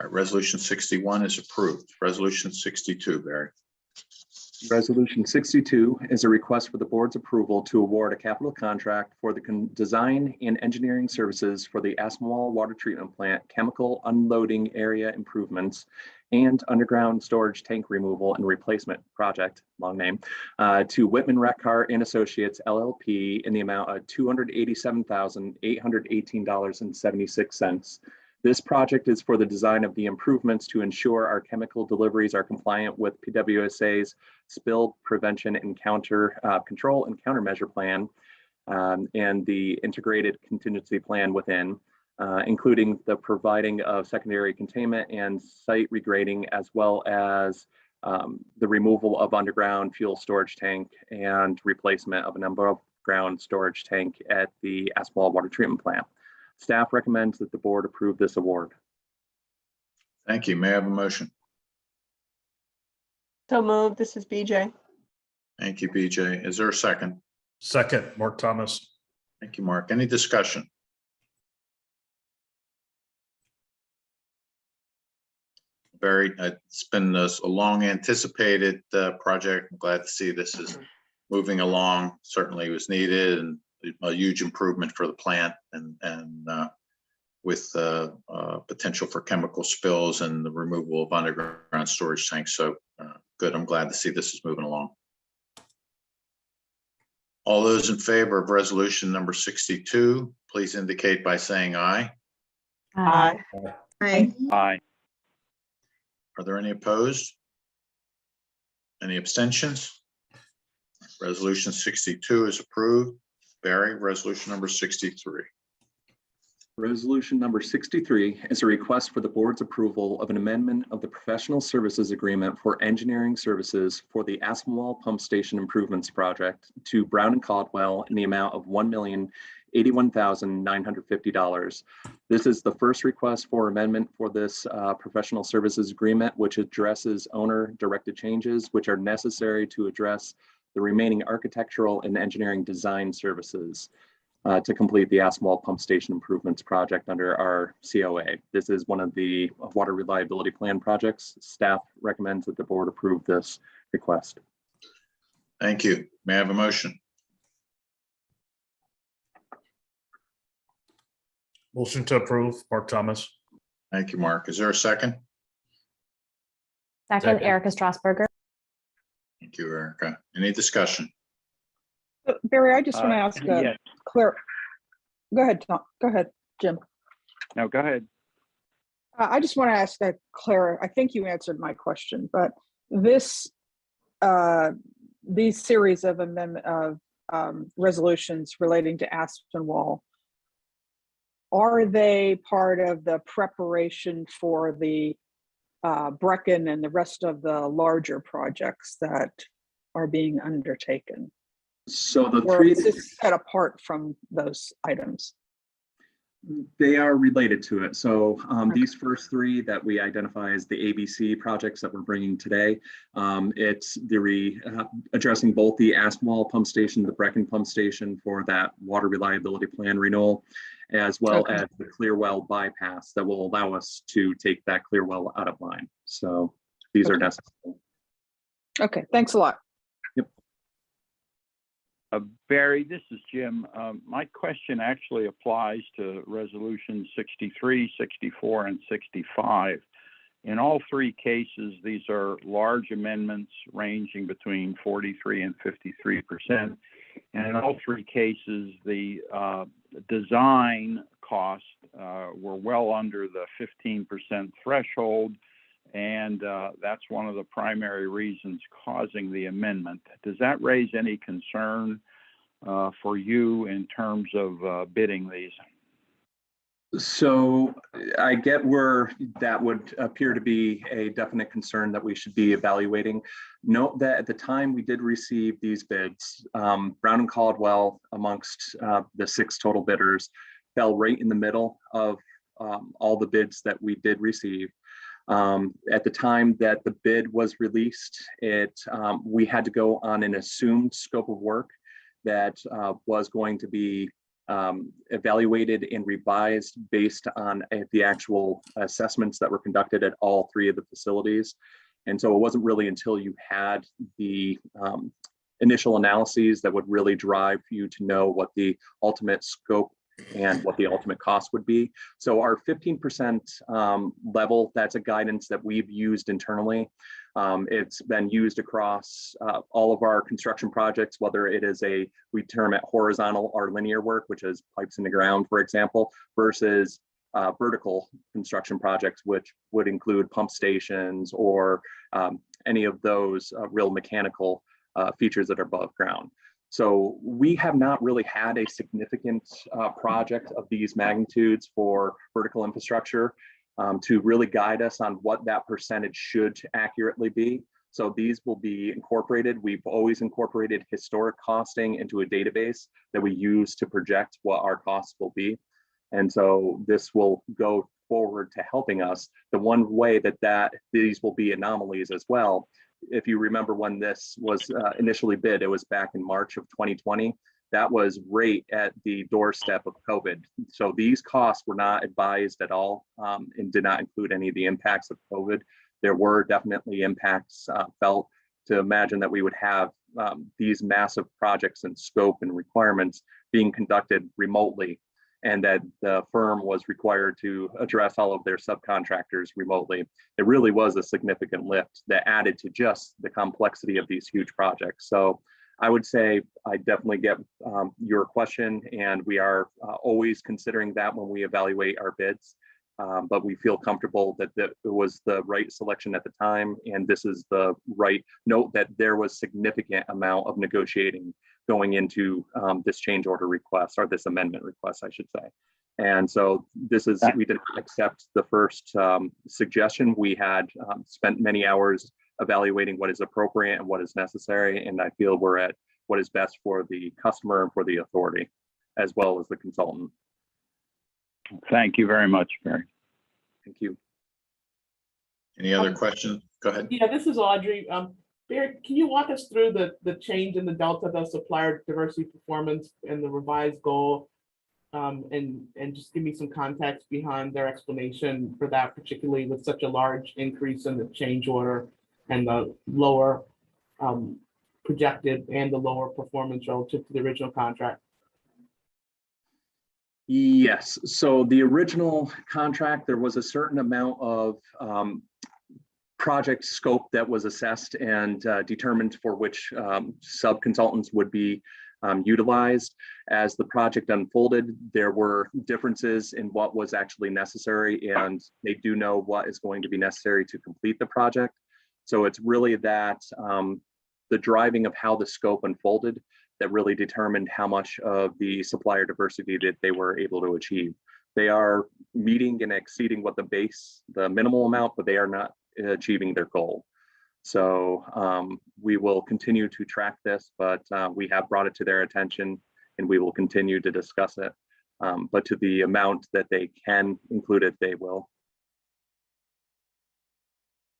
A: All right, resolution 61 is approved. Resolution 62, Barry.
G: Resolution 62 is a request for the board's approval to award a capital contract for the design and engineering services for the Aspenwall Water Treatment Plant chemical unloading area improvements and underground storage tank removal and replacement project, long name, to Whitman Reckar and Associates LLP in the amount of $287,818.76. This project is for the design of the improvements to ensure our chemical deliveries are compliant with PWSA's spill prevention and control and countermeasure plan and the integrated contingency plan within, including the providing of secondary containment and site regrading, as well as the removal of underground fuel storage tank and replacement of an above ground storage tank at the Aspenwall Water Treatment Plant. Staff recommends that the board approve this award.
A: Thank you. May I have a motion?
C: So moved. This is BJ.
A: Thank you, BJ. Is there a second?
L: Second, Mark Thomas.
A: Thank you, Mark. Any discussion? Barry, it's been a long anticipated project. I'm glad to see this is moving along. Certainly was needed, and a huge improvement for the plant, and with potential for chemical spills and the removal of underground storage tanks. So good. I'm glad to see this is moving along. All those in favor of resolution number 62, please indicate by saying aye.
C: Aye.
P: Aye.
D: Aye.
A: Are there any opposed? Any abstentions? Resolution 62 is approved. Barry, resolution number 63.
G: Resolution number 63 is a request for the board's approval of an amendment of the professional services agreement for engineering services for the Aspenwall Pump Station Improvements Project to Brown and Caldwell in the amount of $1,081,950. This is the first request for amendment for this professional services agreement, which addresses owner-directed changes which are necessary to address the remaining architectural and engineering design services. to complete the asphalt pump station improvements project under our COA. This is one of the water reliability plan projects. Staff recommends that the board approve this request.
A: Thank you. May I have a motion?
L: Motion to approve, Mark Thomas.
A: Thank you, Mark. Is there a second?
P: Second, Erica Strasberger.
A: Thank you, Erica. Any discussion?
P: Barry, I just want to ask
D: yes.
P: Claire. Go ahead, Tom. Go ahead, Jim.
D: No, go ahead.
P: I just want to ask Claire, I think you answered my question, but this, these series of resolutions relating to Aspinwall, are they part of the preparation for the Brecken and the rest of the larger projects that are being undertaken?
G: So the
P: Or
G: three,
P: is this set apart from those items?
G: they are related to it. So these first three that we identify as the ABC projects that we're bringing today, it's addressing both the Aspinwall pump station, the Brecken pump station for that water reliability plan renewal, as well as the Clearwell bypass that will allow us to take that Clearwell out of line. So these are necessary.
P: Okay, thanks a lot.
D: Barry, this is Jim. My question actually applies to resolutions 63, 64, and 65. In all three cases, these are large amendments ranging between 43 and 53%. And in all three cases, the design costs were well under the 15% threshold. And that's one of the primary reasons causing the amendment. Does that raise any concern for you in terms of bidding these?
G: So I get where that would appear to be a definite concern that we should be evaluating. Note that at the time we did receive these bids, Brown and Caldwell, amongst the 6 total bidders, fell right in the middle of all the bids that we did receive. At the time that the bid was released, we had to go on an assumed scope of work that was going to be evaluated and revised based on the actual assessments that were conducted at all 3 of the facilities. And so it wasn't really until you had the initial analyses that would really drive you to know what the ultimate scope and what the ultimate cost would be. So our 15% level, that's a guidance that we've used internally. It's been used across all of our construction projects, whether it is we term it horizontal or linear work, which is pipes in the ground, for example, versus vertical construction projects, which would include pump stations or any of those real mechanical features that are above ground. So we have not really had a significant project of these magnitudes for vertical infrastructure to really guide us on what that percentage should accurately be. So these will be incorporated. We've always incorporated historic costing into a database that we use to project what our costs will be. And so this will go forward to helping us. The one way that these will be anomalies as well, if you remember when this was initially bid, it was back in March of 2020. That was right at the doorstep of COVID. So these costs were not advised at all and did not include any of the impacts of COVID. There were definitely impacts felt. To imagine that we would have these massive projects and scope and requirements being conducted remotely, and that the firm was required to address all of their subcontractors remotely. It really was a significant lift that added to just the complexity of these huge projects. So I would say I definitely get your question, and we are always considering that when we evaluate our bids. But we feel comfortable that it was the right selection at the time, and this is the right note that there was significant amount of negotiating going into this change order request, or this amendment request, I should say. And so we did not accept the first suggestion. We had spent many hours evaluating what is appropriate and what is necessary, and I feel we're at what is best for the customer and for the authority, as well as the consultant.
D: Thank you very much, Barry.
G: Thank you.
A: Any other questions? Go ahead.
O: Yeah, this is Audrey. Barry, can you walk us through the change in the delta, the supplier diversity performance and the revised goal And just give me some context behind their explanation for that, particularly with such a large increase in the change order and the lower projected and the lower performance relative to the original contract.
G: Yes, so the original contract, there was a certain amount of project scope that was assessed and determined for which sub-consultants would be utilized. As the project unfolded, there were differences in what was actually necessary, and they do know what is going to be necessary to complete the project. So it's really that the driving of how the scope unfolded that really determined how much of the supplier diversity that they were able to achieve. They are meeting and exceeding what the minimal amount, but they are not achieving their goal. So we will continue to track this, but we have brought it to their attention and we will continue to discuss it. But to the amount that they can include it, they will.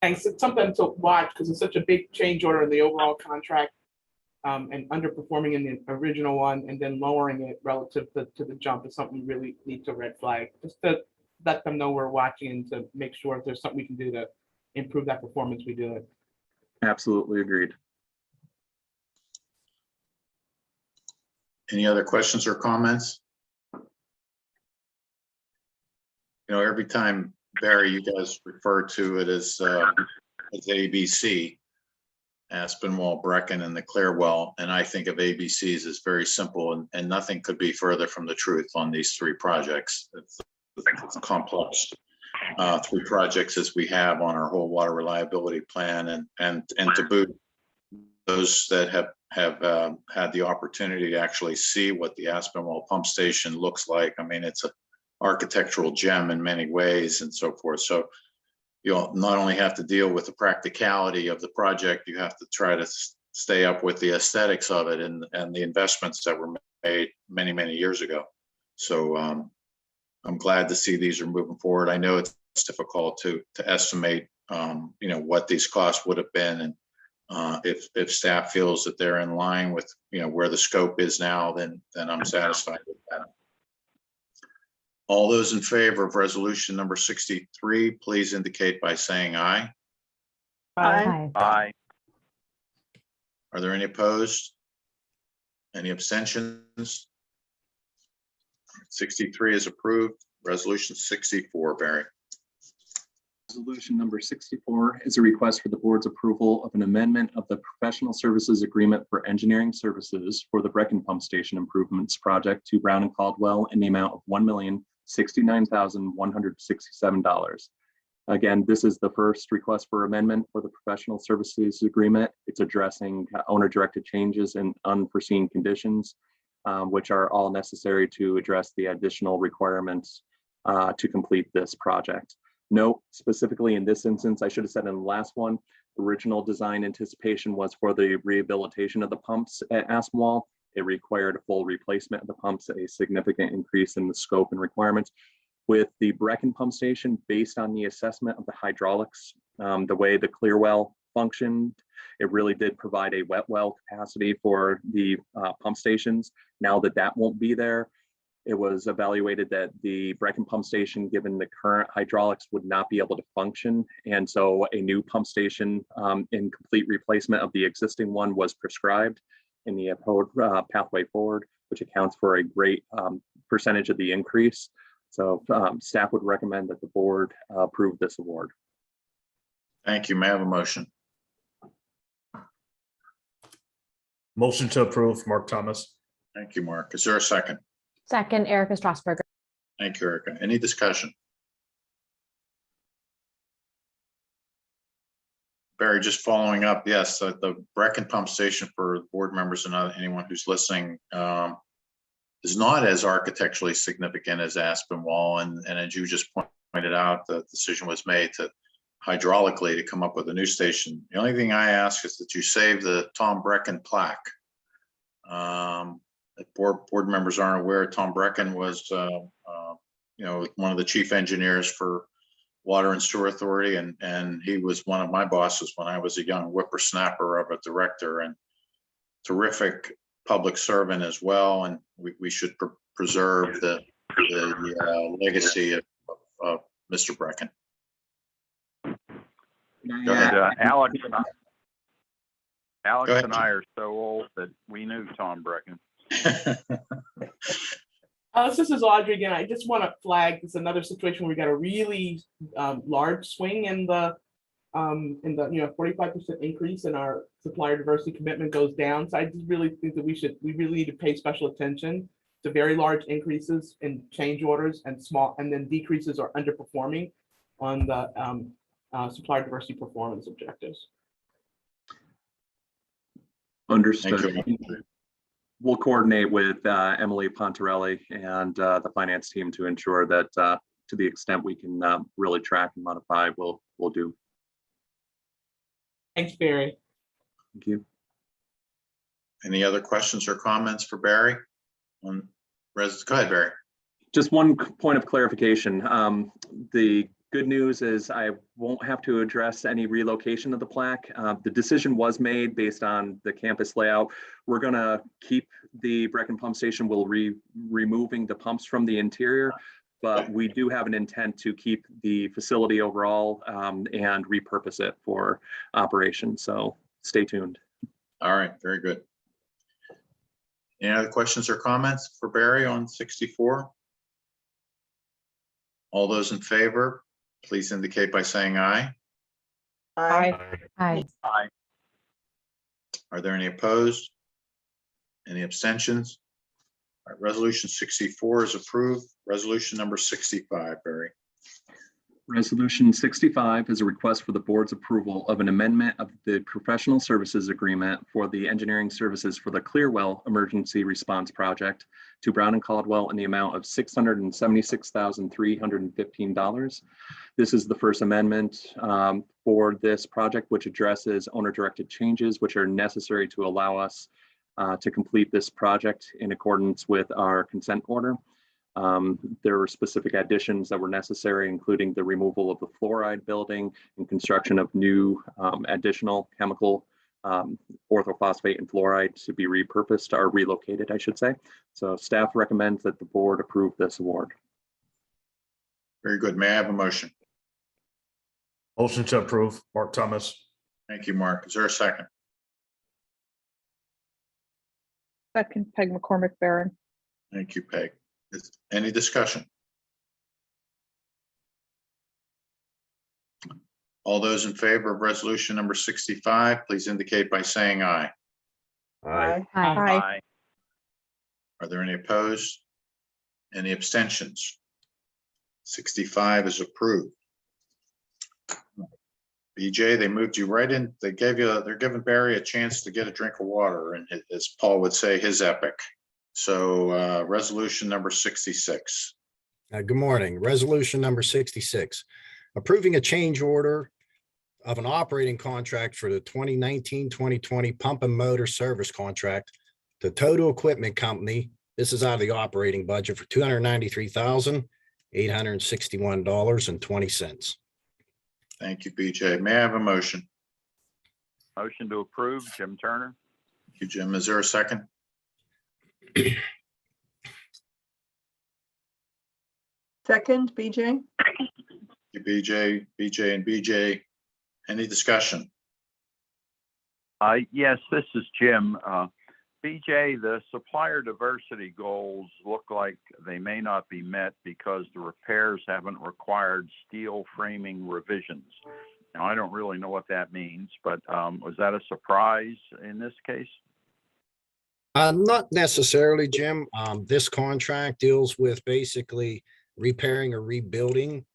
O: Thanks. It's something to watch because it's such a big change order in the overall contract. And underperforming in the original one and then lowering it relative to the jump is something we really need to red flag, just to let them know we're watching and to make sure if there's something we can do to improve that performance, we do it.
G: Absolutely agreed.
A: Any other questions or comments? You know, every time, Barry, you guys refer to it as ABC, Aspinwall, Brecken, and the Clearwell, and I think of ABCs as very simple, and nothing could be further from the truth on these three projects. It's complex three projects as we have on our whole water reliability plan, and to boot, those that have had the opportunity to actually see what the Aspinwall pump station looks like. I mean, it's an architectural gem in many ways and so forth. So you'll not only have to deal with the practicality of the project, you have to try to stay up with the aesthetics of it and the investments that were made many, many years ago. So I'm glad to see these are moving forward. I know it's difficult to estimate, you know, what these costs would have been, and if staff feels that they're in line with, you know, where the scope is now, then I'm satisfied with that. All those in favor of resolution number 63, please indicate by saying aye.
C: Aye.
D: Aye.
A: Are there any opposed? Any abstentions? 63 is approved. Resolution 64, Barry.
G: Resolution number 64 is a request for the board's approval of an amendment of the professional services agreement for engineering services for the Brecken Pump Station Improvements Project to Brown and Caldwell in the amount of $1,069,167. Again, this is the first request for amendment for the professional services agreement. It's addressing owner-directed changes and unforeseen conditions, which are all necessary to address the additional requirements to complete this project. Note specifically in this instance, I should have said in the last one, original design anticipation was for the rehabilitation of the pumps at Aspinwall. It required a full replacement of the pumps, a significant increase in the scope and requirements. With the Brecken pump station, based on the assessment of the hydraulics, the way the Clearwell functioned, it really did provide a wet well capacity for the pump stations. Now that that won't be there, it was evaluated that the Brecken pump station, given the current hydraulics, would not be able to function. And so a new pump station in complete replacement of the existing one was prescribed in the pathway forward, which accounts for a great percentage of the increase. So staff would recommend that the board approve this award.
A: Thank you. May I have a motion?
L: Motion to approve, Mark Thomas.
A: Thank you, Mark. Is there a second?
Q: Second, Erica Strasberger.
A: Thank you, Erica. Any discussion? Barry, just following up, yes, the Brecken pump station for board members and anyone who's listening is not as architecturally significant as Aspinwall. And as you just pointed out, the decision was made to hydraulically to come up with a new station. The only thing I ask is that you save the Tom Brecken plaque. If board members aren't aware, Tom Brecken was, you know, one of the chief engineers for Water and Sewer Authority, and he was one of my bosses when I was a young whippersnapper of a director, and terrific public servant as well. And we should preserve the legacy of Mr. Brecken. Go ahead.
D: Alex
A: Go ahead.
D: and I are so old that we knew Tom Brecken.
O: This is Audrey again. I just want to flag this another situation where we got a really large swing in the 45% increase in our supplier diversity commitment goes down. So I just really think that we really need to pay special attention to very large increases in change orders and then decreases or underperforming on the supplier diversity performance objectives.
G: Understood. We'll coordinate with Emily Pontarelli and the finance team to ensure that to the extent we can really track and modify, we'll do.
O: Thanks, Barry.
G: Thank you.
A: Any other questions or comments for Barry? Go ahead, Barry.
G: Just one point of clarification. The good news is I won't have to address any relocation of the plaque. The decision was made based on the campus layout. We're going to keep the Brecken pump station. We'll removing the pumps from the interior, but we do have an intent to keep the facility overall and repurpose it for operation. So stay tuned.
A: All right, very good. Any other questions or comments for Barry on 64? All those in favor, please indicate by saying aye.
C: Aye.
Q: Aye.
D: Aye.
A: Are there any opposed? Any abstentions? All right, resolution 64 is approved. Resolution number 65, Barry.
G: Resolution 65 is a request for the board's approval of an amendment of the professional services agreement for the engineering services for the Clearwell Emergency Response Project to Brown and Caldwell in the amount of $676,315. This is the first amendment for this project, which addresses owner-directed changes which are necessary to allow us to complete this project in accordance with our consent order. There were specific additions that were necessary, including the removal of the fluoride building and construction of new additional chemical orthophosphate and fluoride to be repurposed or relocated, I should say. So staff recommends that the board approve this award.
A: Very good. May I have a motion?
L: Motion to approve, Mark Thomas.
A: Thank you, Mark. Is there a second?
P: Second, Peg McCormick Barron.
A: Thank you, Peg. Any discussion? All those in favor of resolution number 65, please indicate by saying aye.
L: Aye.
P: Aye.
A: Are there any opposed? Any abstentions? 65 is approved. BJ, they moved you right in. They're giving Barry a chance to get a drink of water, and as Paul would say, his epic. So resolution number 66.
R: Good morning. Resolution number 66, approving a change order of an operating contract for the 2019-2020 pump and motor service contract to Total Equipment Company. This is out of the operating budget for $293,861.20.
A: Thank you, BJ. May I have a motion?
D: Motion to approve, Jim Turner.
A: Thank you, Jim. Is there a second?
C: Second, BJ.
A: Thank you, BJ, and BJ. Any discussion?
D: Yes, this is Jim. BJ, the supplier diversity goals look like they may not be met because the repairs haven't required steel framing revisions. Now, I don't really know what that means, but was that a surprise in this case?
R: Not necessarily, Jim. This contract deals with basically repairing or rebuilding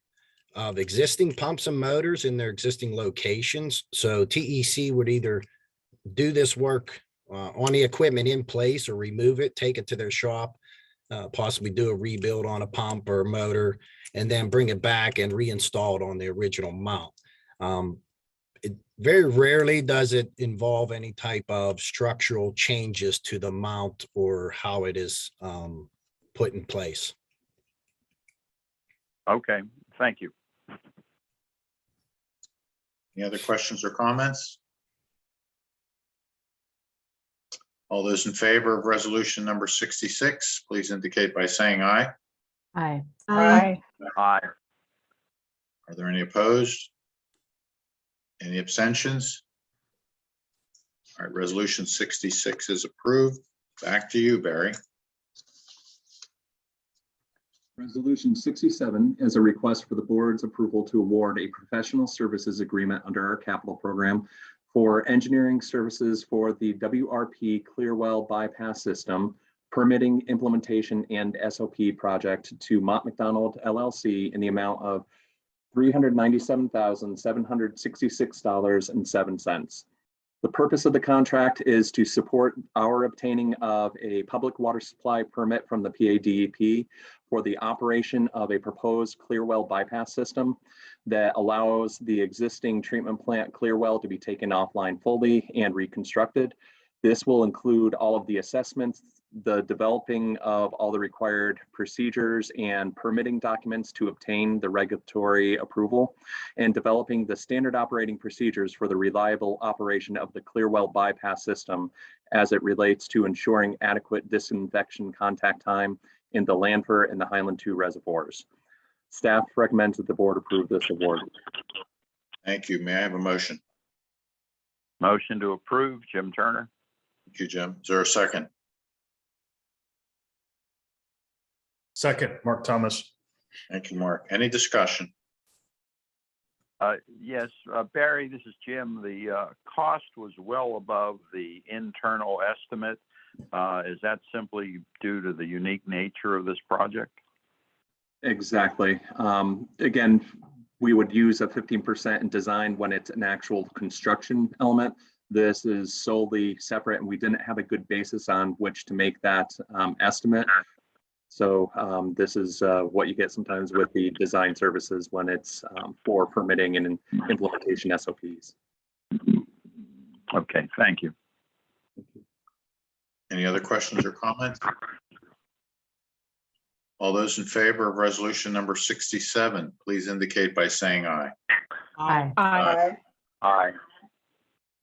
R: of existing pumps and motors in their existing locations. So TEC would either do this work on the equipment in place or remove it, take it to their shop, possibly do a rebuild on a pump or a motor, and then bring it back and reinstall it on the original mount. It very rarely does it involve any type of structural changes to the mount or how it is put in place.
D: Okay, thank you.
A: Any other questions or comments? All those in favor of resolution number 66, please indicate by saying aye.
Q: Aye.
P: Aye.
D: Aye.
A: Are there any opposed? Any abstentions? All right, resolution 66 is approved. Back to you, Barry.
G: Resolution 67 is a request for the board's approval to award a professional services agreement under our capital program for engineering services for the WRP Clearwell Bypass System, permitting, implementation, and SOP project to Mott McDonald LLC in the amount of $397,766.07. The purpose of the contract is to support our obtaining of a public water supply permit from the PADEP for the operation of a proposed Clearwell bypass system that allows the existing treatment plant Clearwell to be taken offline fully and reconstructed. This will include all of the assessments, the developing of all the required procedures and permitting documents to obtain the regulatory approval, and developing the standard operating procedures for the reliable operation of the Clearwell bypass system as it relates to ensuring adequate disinfection contact time in the Lanford and the Highland 2 reservoirs. Staff recommends that the board approve this award.
A: Thank you. May I have a motion?
D: Motion to approve, Jim Turner.
A: Thank you, Jim. Is there a second?
L: Second, Mark Thomas.
A: Thank you, Mark. Any discussion?
D: Yes, Barry, this is Jim. The cost was well above the internal estimate. Is that simply due to the unique nature of this project?
G: Exactly. Again, we would use a 15% in design when it's an actual construction element. This is solely separate, and we didn't have a good basis on which to make that estimate. So this is what you get sometimes with the design services when it's for permitting and implementation SOPs.
D: Okay, thank you.
A: Any other questions or comments? All those in favor of resolution number 67, please indicate by saying aye.
Q: Aye.
P: Aye.
D: Aye.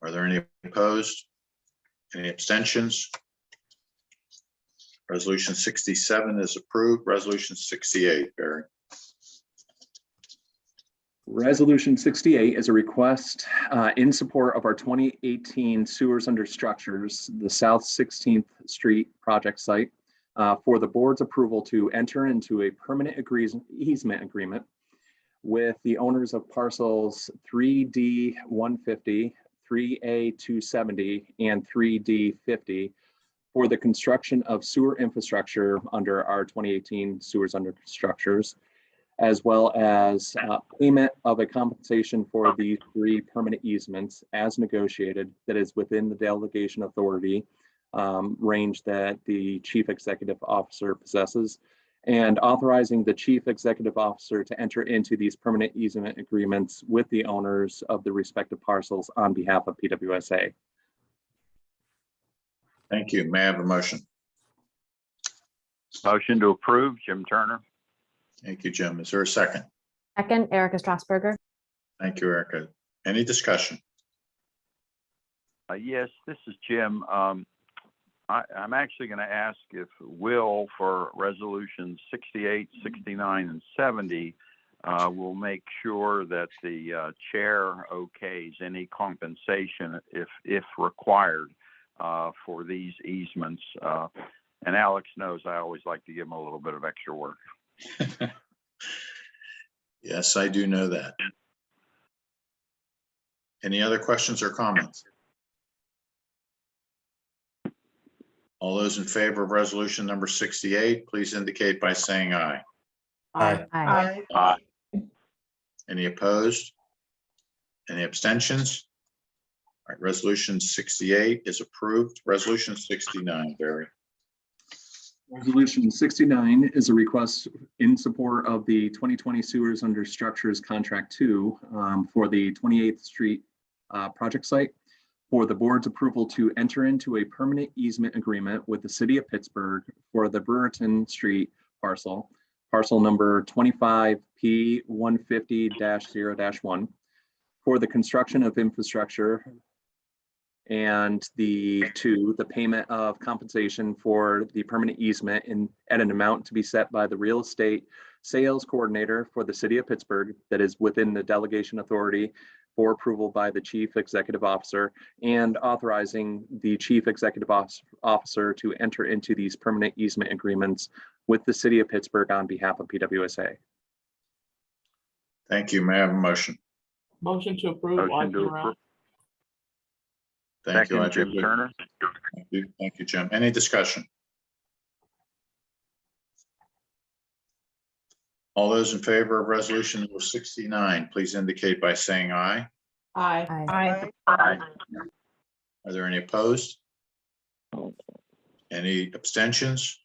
A: Are there any opposed? Any abstentions? Resolution 67 is approved. Resolution 68, Barry.
G: Resolution 68 is a request in support of our 2018 sewers under structures, the South 16th Street project site, for the board's approval to enter into a permanent easement agreement with the owners of parcels 3D150, 3A270, and 3D50 for the construction of sewer infrastructure under our 2018 sewers under structures, as well as payment of a compensation for the 3 permanent easements as negotiated that is within the delegation authority range that the chief executive officer possesses, and authorizing the chief executive officer to enter into these permanent easement agreements with the owners of the respective parcels on behalf of PWSA.
A: Thank you. May I have a motion?
D: Motion to approve, Jim Turner.
A: Thank you, Jim. Is there a second?
Q: Second, Erica Strasberger.
A: Thank you, Erica. Any discussion?
D: Yes, this is Jim. I'm actually going to ask if Will, for resolutions 68, 69, and 70, will make sure that the chair okays any compensation if required for these easements. And Alex knows I always like to give him a little bit of extra work.
A: Yes, I do know that. Any other questions or comments? All those in favor of resolution number 68, please indicate by saying aye.
L: Aye.
P: Aye.
D: Aye.
A: Any opposed? Any abstentions? All right, resolution 68 is approved. Resolution 69, Barry.
G: Resolution 69 is a request in support of the 2020 Sewers Under Structures Contract 2 for the 28th Street project site for the board's approval to enter into a permanent easement agreement with the city of Pittsburgh for the Brewerton Street parcel number 25P150-0-1 for the construction of infrastructure And the payment of compensation for the permanent easement at an amount to be set by the real estate sales coordinator for the city of Pittsburgh that is within the delegation authority for approval by the chief executive officer, and authorizing the chief executive officer to enter into these permanent easement agreements with the city of Pittsburgh on behalf of PWSA.
A: Thank you. May I have a motion?
O: Motion to approve. Audrey Morel.
A: Thank you,
D: Second,
A: Audrey.
D: Jim Turner.
A: Thank you, Jim. Any discussion? All those in favor of resolution number 69, please indicate by saying aye.
O: Aye.
P: Aye.
A: Are there any opposed? Any abstentions?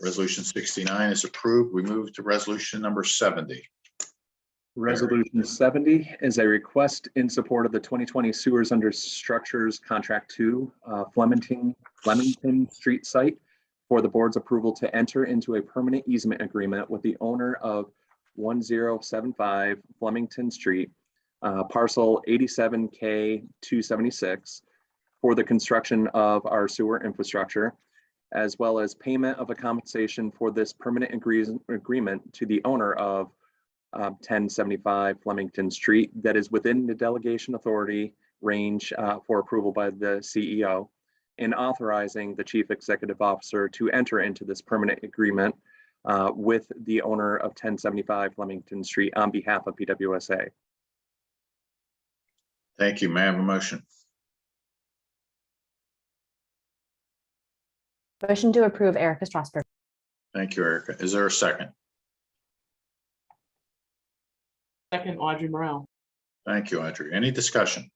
A: Resolution 69 is approved. We move to resolution number 70.
G: Resolution 70 is a request in support of the 2020 Sewers Under Structures Contract 2 Flemington Street site for the board's approval to enter into a permanent easement agreement with the owner of 1075 Flemington Street, parcel 87K 276, for the construction of our sewer infrastructure, as well as payment of a compensation for this permanent agreement to the owner of 1075 Flemington Street that is within the delegation authority range for approval by the CEO, and authorizing the chief executive officer to enter into this permanent agreement with the owner of 1075 Flemington Street on behalf of PWSA.
A: Thank you. May I have a motion?
Q: Motion to approve, Erica Strasberg.
A: Thank you, Erica. Is there a second?
O: Second, Audrey Morel.
A: Thank you, Audrey. Any discussion?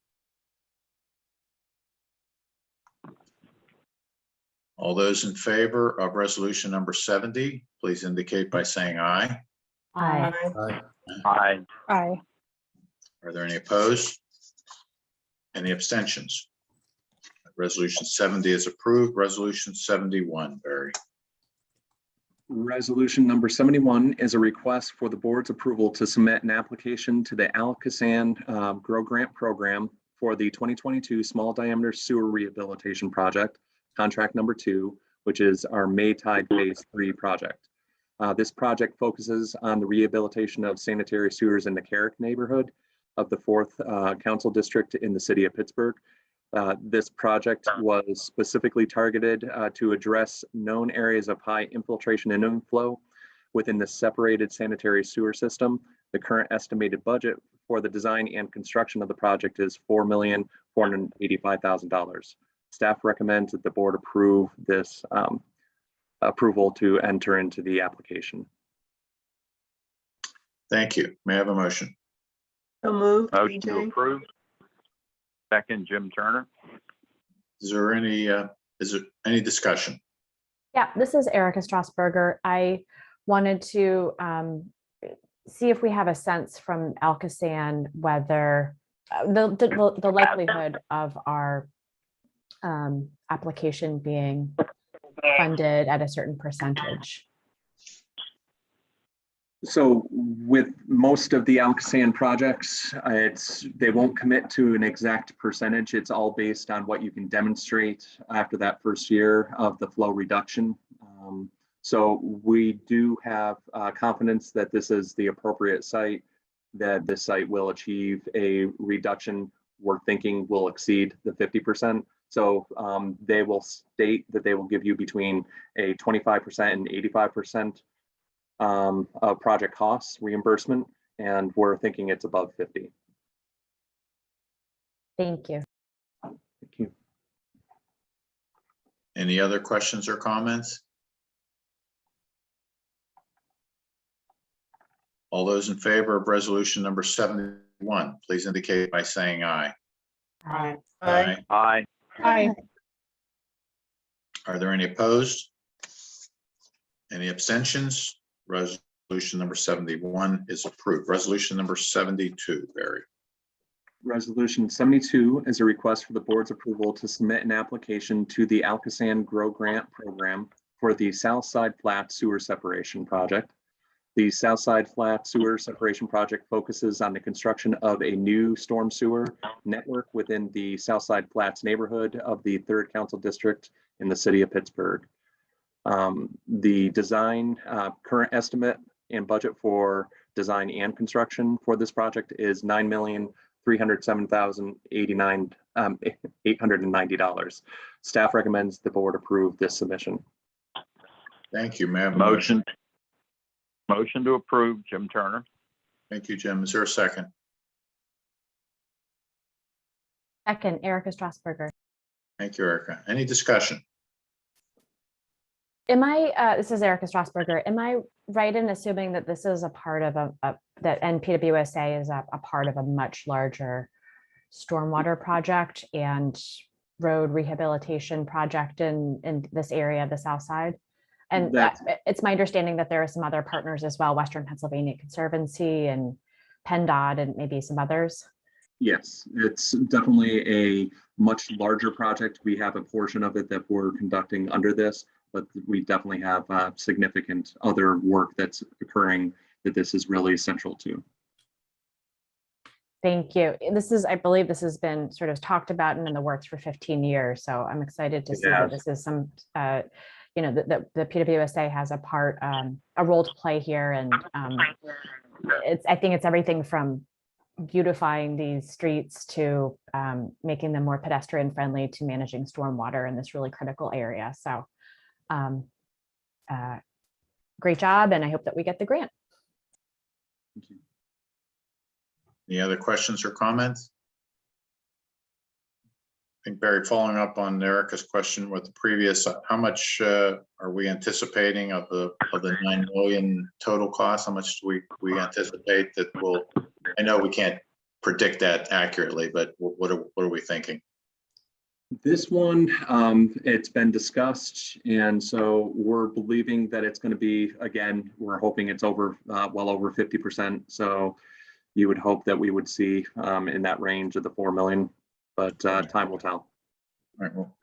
A: All those in favor of resolution number 70, please indicate by saying aye.
Q: Aye.
D: Aye.
P: Aye.
A: Are there any opposed? Any abstentions? Resolution 70 is approved. Resolution 71, Barry.
G: Resolution number 71 is a request for the board's approval to submit an application to the Al-Kassan Grow Grant Program for the 2022 Small Diameter Sewer Rehabilitation Project, contract number 2, which is our Maytide Phase 3 project. This project focuses on the rehabilitation of sanitary sewers in the Carrick neighborhood of the 4th Council District in the city of Pittsburgh. This project was specifically targeted to address known areas of high infiltration and inflow within the separated sanitary sewer system. The current estimated budget for the design and construction of the project is $4,485,000. Staff recommends that the board approve this approval to enter into the application.
A: Thank you. May I have a motion?
C: So moved,
D: Motion to
C: BJ.
D: approve. Second, Jim Turner.
A: Is there any discussion?
Q: Yeah, this is Erica Strasberger. I wanted to see if we have a sense from Al-Kassan whether the likelihood of our application being funded at a certain percentage.
G: So with most of the Al-Kassan projects, they won't commit to an exact percentage. It's all based on what you can demonstrate after that first year of the flow reduction. So we do have confidence that this is the appropriate site, that this site will achieve a reduction we're thinking will exceed the 50%. So they will state that they will give you between a 25% and 85% of project costs reimbursement, and we're thinking it's above 50.
Q: Thank you.
G: Thank you.
A: Any other questions or comments? All those in favor of resolution number 71, please indicate by saying aye.
O: Aye.
A: Aye.
D: Aye.
P: Aye.
A: Are there any opposed? Any abstentions? Resolution number 71 is approved. Resolution number 72, Barry.
G: Resolution 72 is a request for the board's approval to submit an application to the Al-Kassan Grow Grant Program for the South Side Flat Sewer Separation Project. The Southside Flat Sewer Separation Project focuses on the construction of a new storm sewer network within the Southside Flats neighborhood of the 3rd Council District in the city of Pittsburgh. The design, current estimate and budget for design and construction for this project is $9,307,890. Staff recommends the board approve this submission.
A: Thank you, ma'am.
D: Motion to approve, Jim Turner.
A: Thank you, Jim. Is there a second?
Q: Second, Erica Strasberger.
A: Thank you, Erica. Any discussion?
Q: Am I, this is Erica Strasberger. Am I right in assuming that this is a part of that PWSA is a part of a much larger stormwater project and road rehabilitation project in this area, the South Side? And it's my understanding that there are some other partners as well, Western Pennsylvania Conservancy and PennDOT and maybe some others.
G: Yes, it's definitely a much larger project. We have a portion of it that we're conducting under this, but we definitely have significant other work that's occurring that this is really central to.
Q: Thank you. This is, I believe this has been sort of talked about and in the works for 15 years. So I'm excited to see that this is some, you know, the PWSA has a role to play here. And I think it's everything from beautifying these streets to making them more pedestrian friendly to managing stormwater in this really critical area. So great job. And I hope that we get the grant.
G: Thank you.
A: Any other questions or comments? I think Barry, following up on Erica's question with the previous, how much are we anticipating of the 9 million total cost? How much do we anticipate that will? I know we can't predict that accurately, but what are we thinking?
G: This one, it's been discussed, and so we're believing that it's going to be, again, we're hoping it's over well over 50%. So you would hope that we would see in that range of the 4 million, but time will tell.
A: All right, well,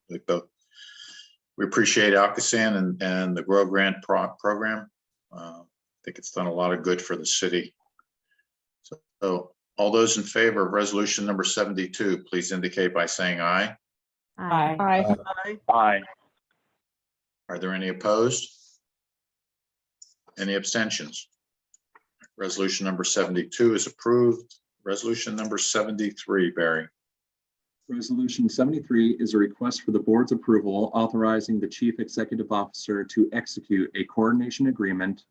A: we appreciate Alcosan and the Grow Grant program. I think it's done a lot of good for the city. So all those in favor of resolution number 72, please indicate by saying aye.
O: Aye.
C: Aye.
D: Aye.
A: Are there any opposed? Any abstentions? Resolution number 72 is approved. Resolution number 73, Barry.
G: Resolution 73 is a request for the board's approval authorizing the chief executive officer to execute a coordination agreement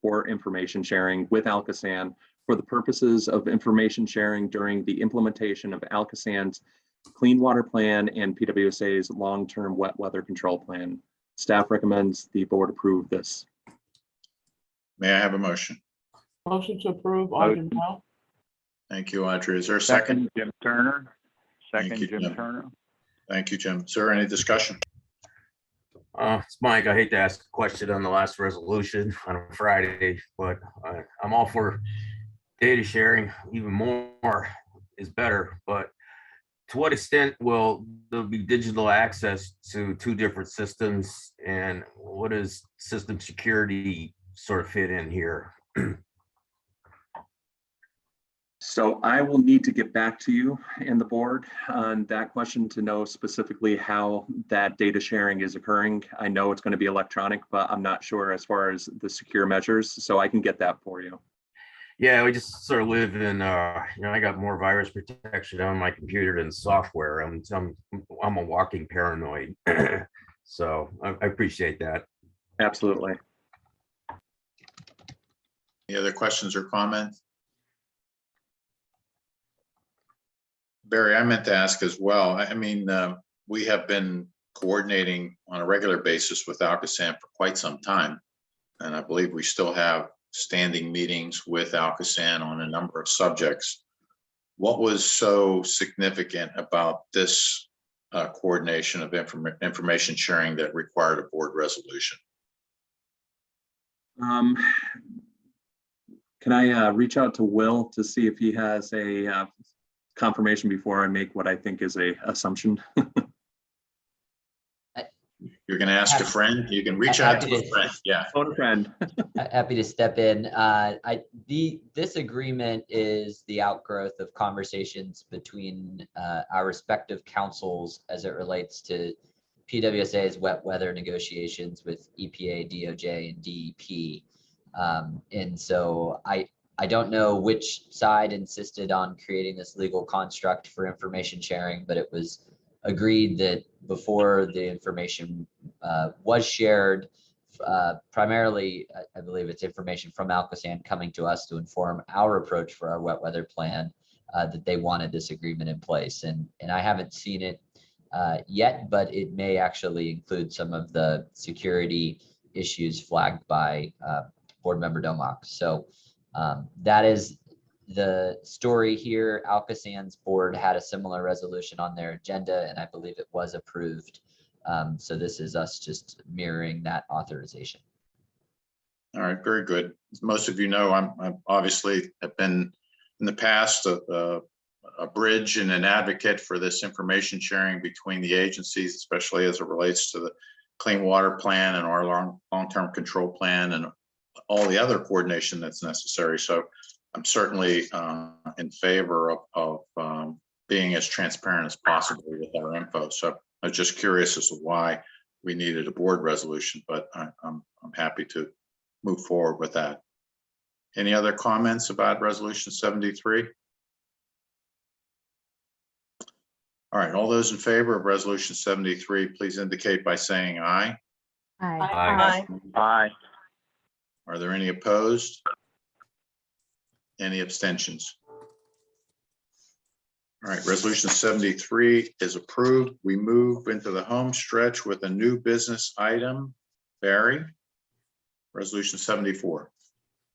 G: for information sharing with Alcosan for the purposes of information sharing during the implementation of Alcosan's Clean Water Plan and PWSA's long-term wet weather control plan. Staff recommends the board approve this.
A: May I have a motion?
O: Motion to approve, Audrey Morel.
A: Thank you, Audrey. Is there a second?
D: Jim Turner.
A: Thank
D: Second,
A: you,
D: Jim
A: Jim.
D: Turner.
A: Thank you, Jim. Is there any discussion?
J: It's Mike. I hate to ask a question on the last resolution on a Friday, but I'm all for data sharing. Even more is better, but to what extent will there be digital access to 2 different systems, and what does system security sort of fit in here?
G: So I will need to get back to you and the board on that question to know specifically how that data sharing is occurring. I know it's going to be electronic, but I'm not sure as far as the secure measures, so I can get that for you.
J: Yeah, we just sort of live in, you know, I got more virus protection on my computer than software. I'm a walking paranoid. So I appreciate that.
G: Absolutely.
A: Any other questions or comments? Barry, I meant to ask as well. I mean, we have been coordinating on a regular basis with Alcosan for quite some time. And I believe we still have standing meetings with Alcosan on a number of subjects. What was so significant about this coordination of information sharing that required a board resolution?
G: Can I reach out to Will to see if he has a confirmation before I make what I think is a assumption?
A: You're going to ask a friend? You can reach out to a friend. Yeah.
G: Phone a friend.
I: Happy to step in. This agreement is the outgrowth of conversations between our respective councils as it relates to PWSA's wet weather negotiations with EPA, DOJ, and DEP. And so I don't know which side insisted on creating this legal construct for information sharing, but it was agreed that before the information was shared, primarily, I believe it's information from Alcosan coming to us to inform our approach for our wet weather plan, that they wanted this agreement in place. And I haven't seen it yet, but it may actually include some of the security issues flagged by Board Member Domock. So that is the story here. Alcosan's board had a similar resolution on their agenda, and I believe it was approved. So this is us just mirroring that authorization.
A: All right, very good. As most of you know, I'm obviously have been in the past a bridge and an advocate for this information sharing between the agencies, especially as it relates to the Clean Water Plan and our long-term control plan and all the other coordination that's necessary. So I'm certainly in favor of being as transparent as possible with our info. So I was just curious as to why we needed a board resolution, but I'm happy to move forward with that. Any other comments about Resolution 73? All right, all those in favor of Resolution 73, please indicate by saying aye.
Q: Aye.
D: Aye.
A: Are there any opposed? Any abstentions? All right, Resolution 73 is approved. We move into the home stretch with a new business item. Barry, Resolution 74.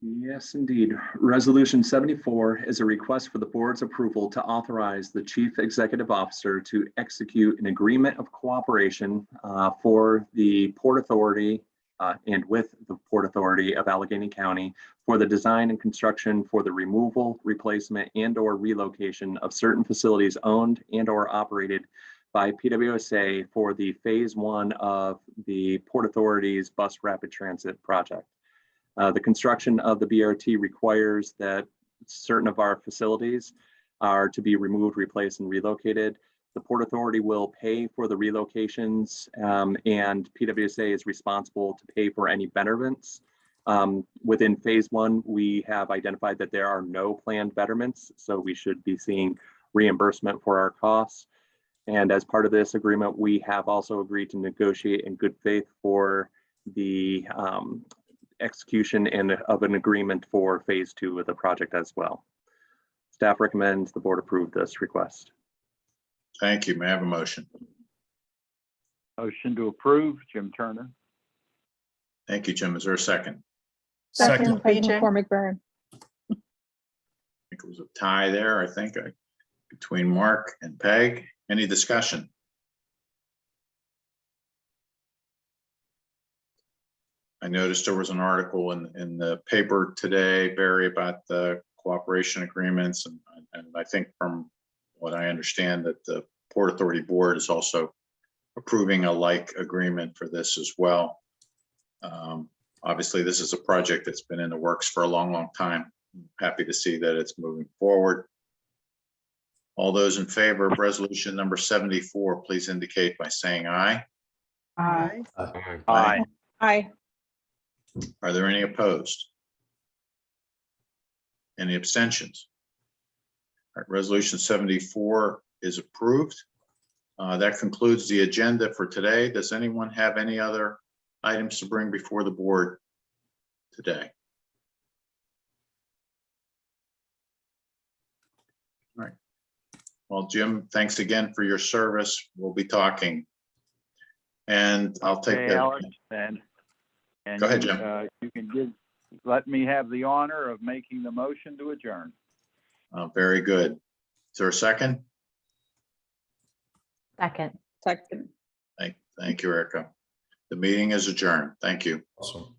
G: Yes, indeed. Resolution 74 is a request for the board's approval to authorize the Chief Executive Officer to execute an agreement of cooperation for the Port Authority and with the Port Authority of Allegheny County for the design and construction for the removal, replacement, and/or relocation of certain facilities owned and/or operated by PWSA for the phase 1 of the Port Authority's Bus Rapid Transit project. The construction of the BRT requires that certain of our facilities are to be removed, replaced, and relocated. The Port Authority will pay for the relocations, and PWSA is responsible to pay for any betterments. Within phase 1, we have identified that there are no planned betterments, so we should be seeing reimbursement for our costs. And as part of this agreement, we have also agreed to negotiate in good faith for the execution of an agreement for phase 2 of the project as well. Staff recommends the board approve this request.
A: Thank you. May I have a motion?
D: Motion to approve, Jim Turner.
A: Thank you, Jim. Is there a second?
N: Second.
P: Peg
C: BJ.
P: McCormick Byrne.
A: I think it was a tie there, I think, between Mark and Peg. Any discussion? I noticed there was an article in the paper today, Barry, about the cooperation agreements. And I think from what I understand that the Port Authority Board is also approving a like agreement for this as well. Obviously, this is a project that's been in the works for a long, long time. I'm happy to see that it's moving forward. All those in favor of resolution number 74, please indicate by saying aye.
C: Aye.
D: Aye.
P: Aye.
A: Are there any opposed? Any abstentions? All right, resolution 74 is approved. That concludes the agenda for today. Does anyone have any other items to bring before the board today? All right. Well, Jim, thanks again for your service. We'll be talking. And I'll take
D: Hey,
A: that.
D: Alex, and
A: Go ahead,
D: you,
A: Jim.
D: you can let me have the honor of making the motion to adjourn.
A: Very good. Is there a second?
Q: Second.
P: Second.
A: Thank you, Erica. The meeting is adjourned. Thank you.
L: Awesome.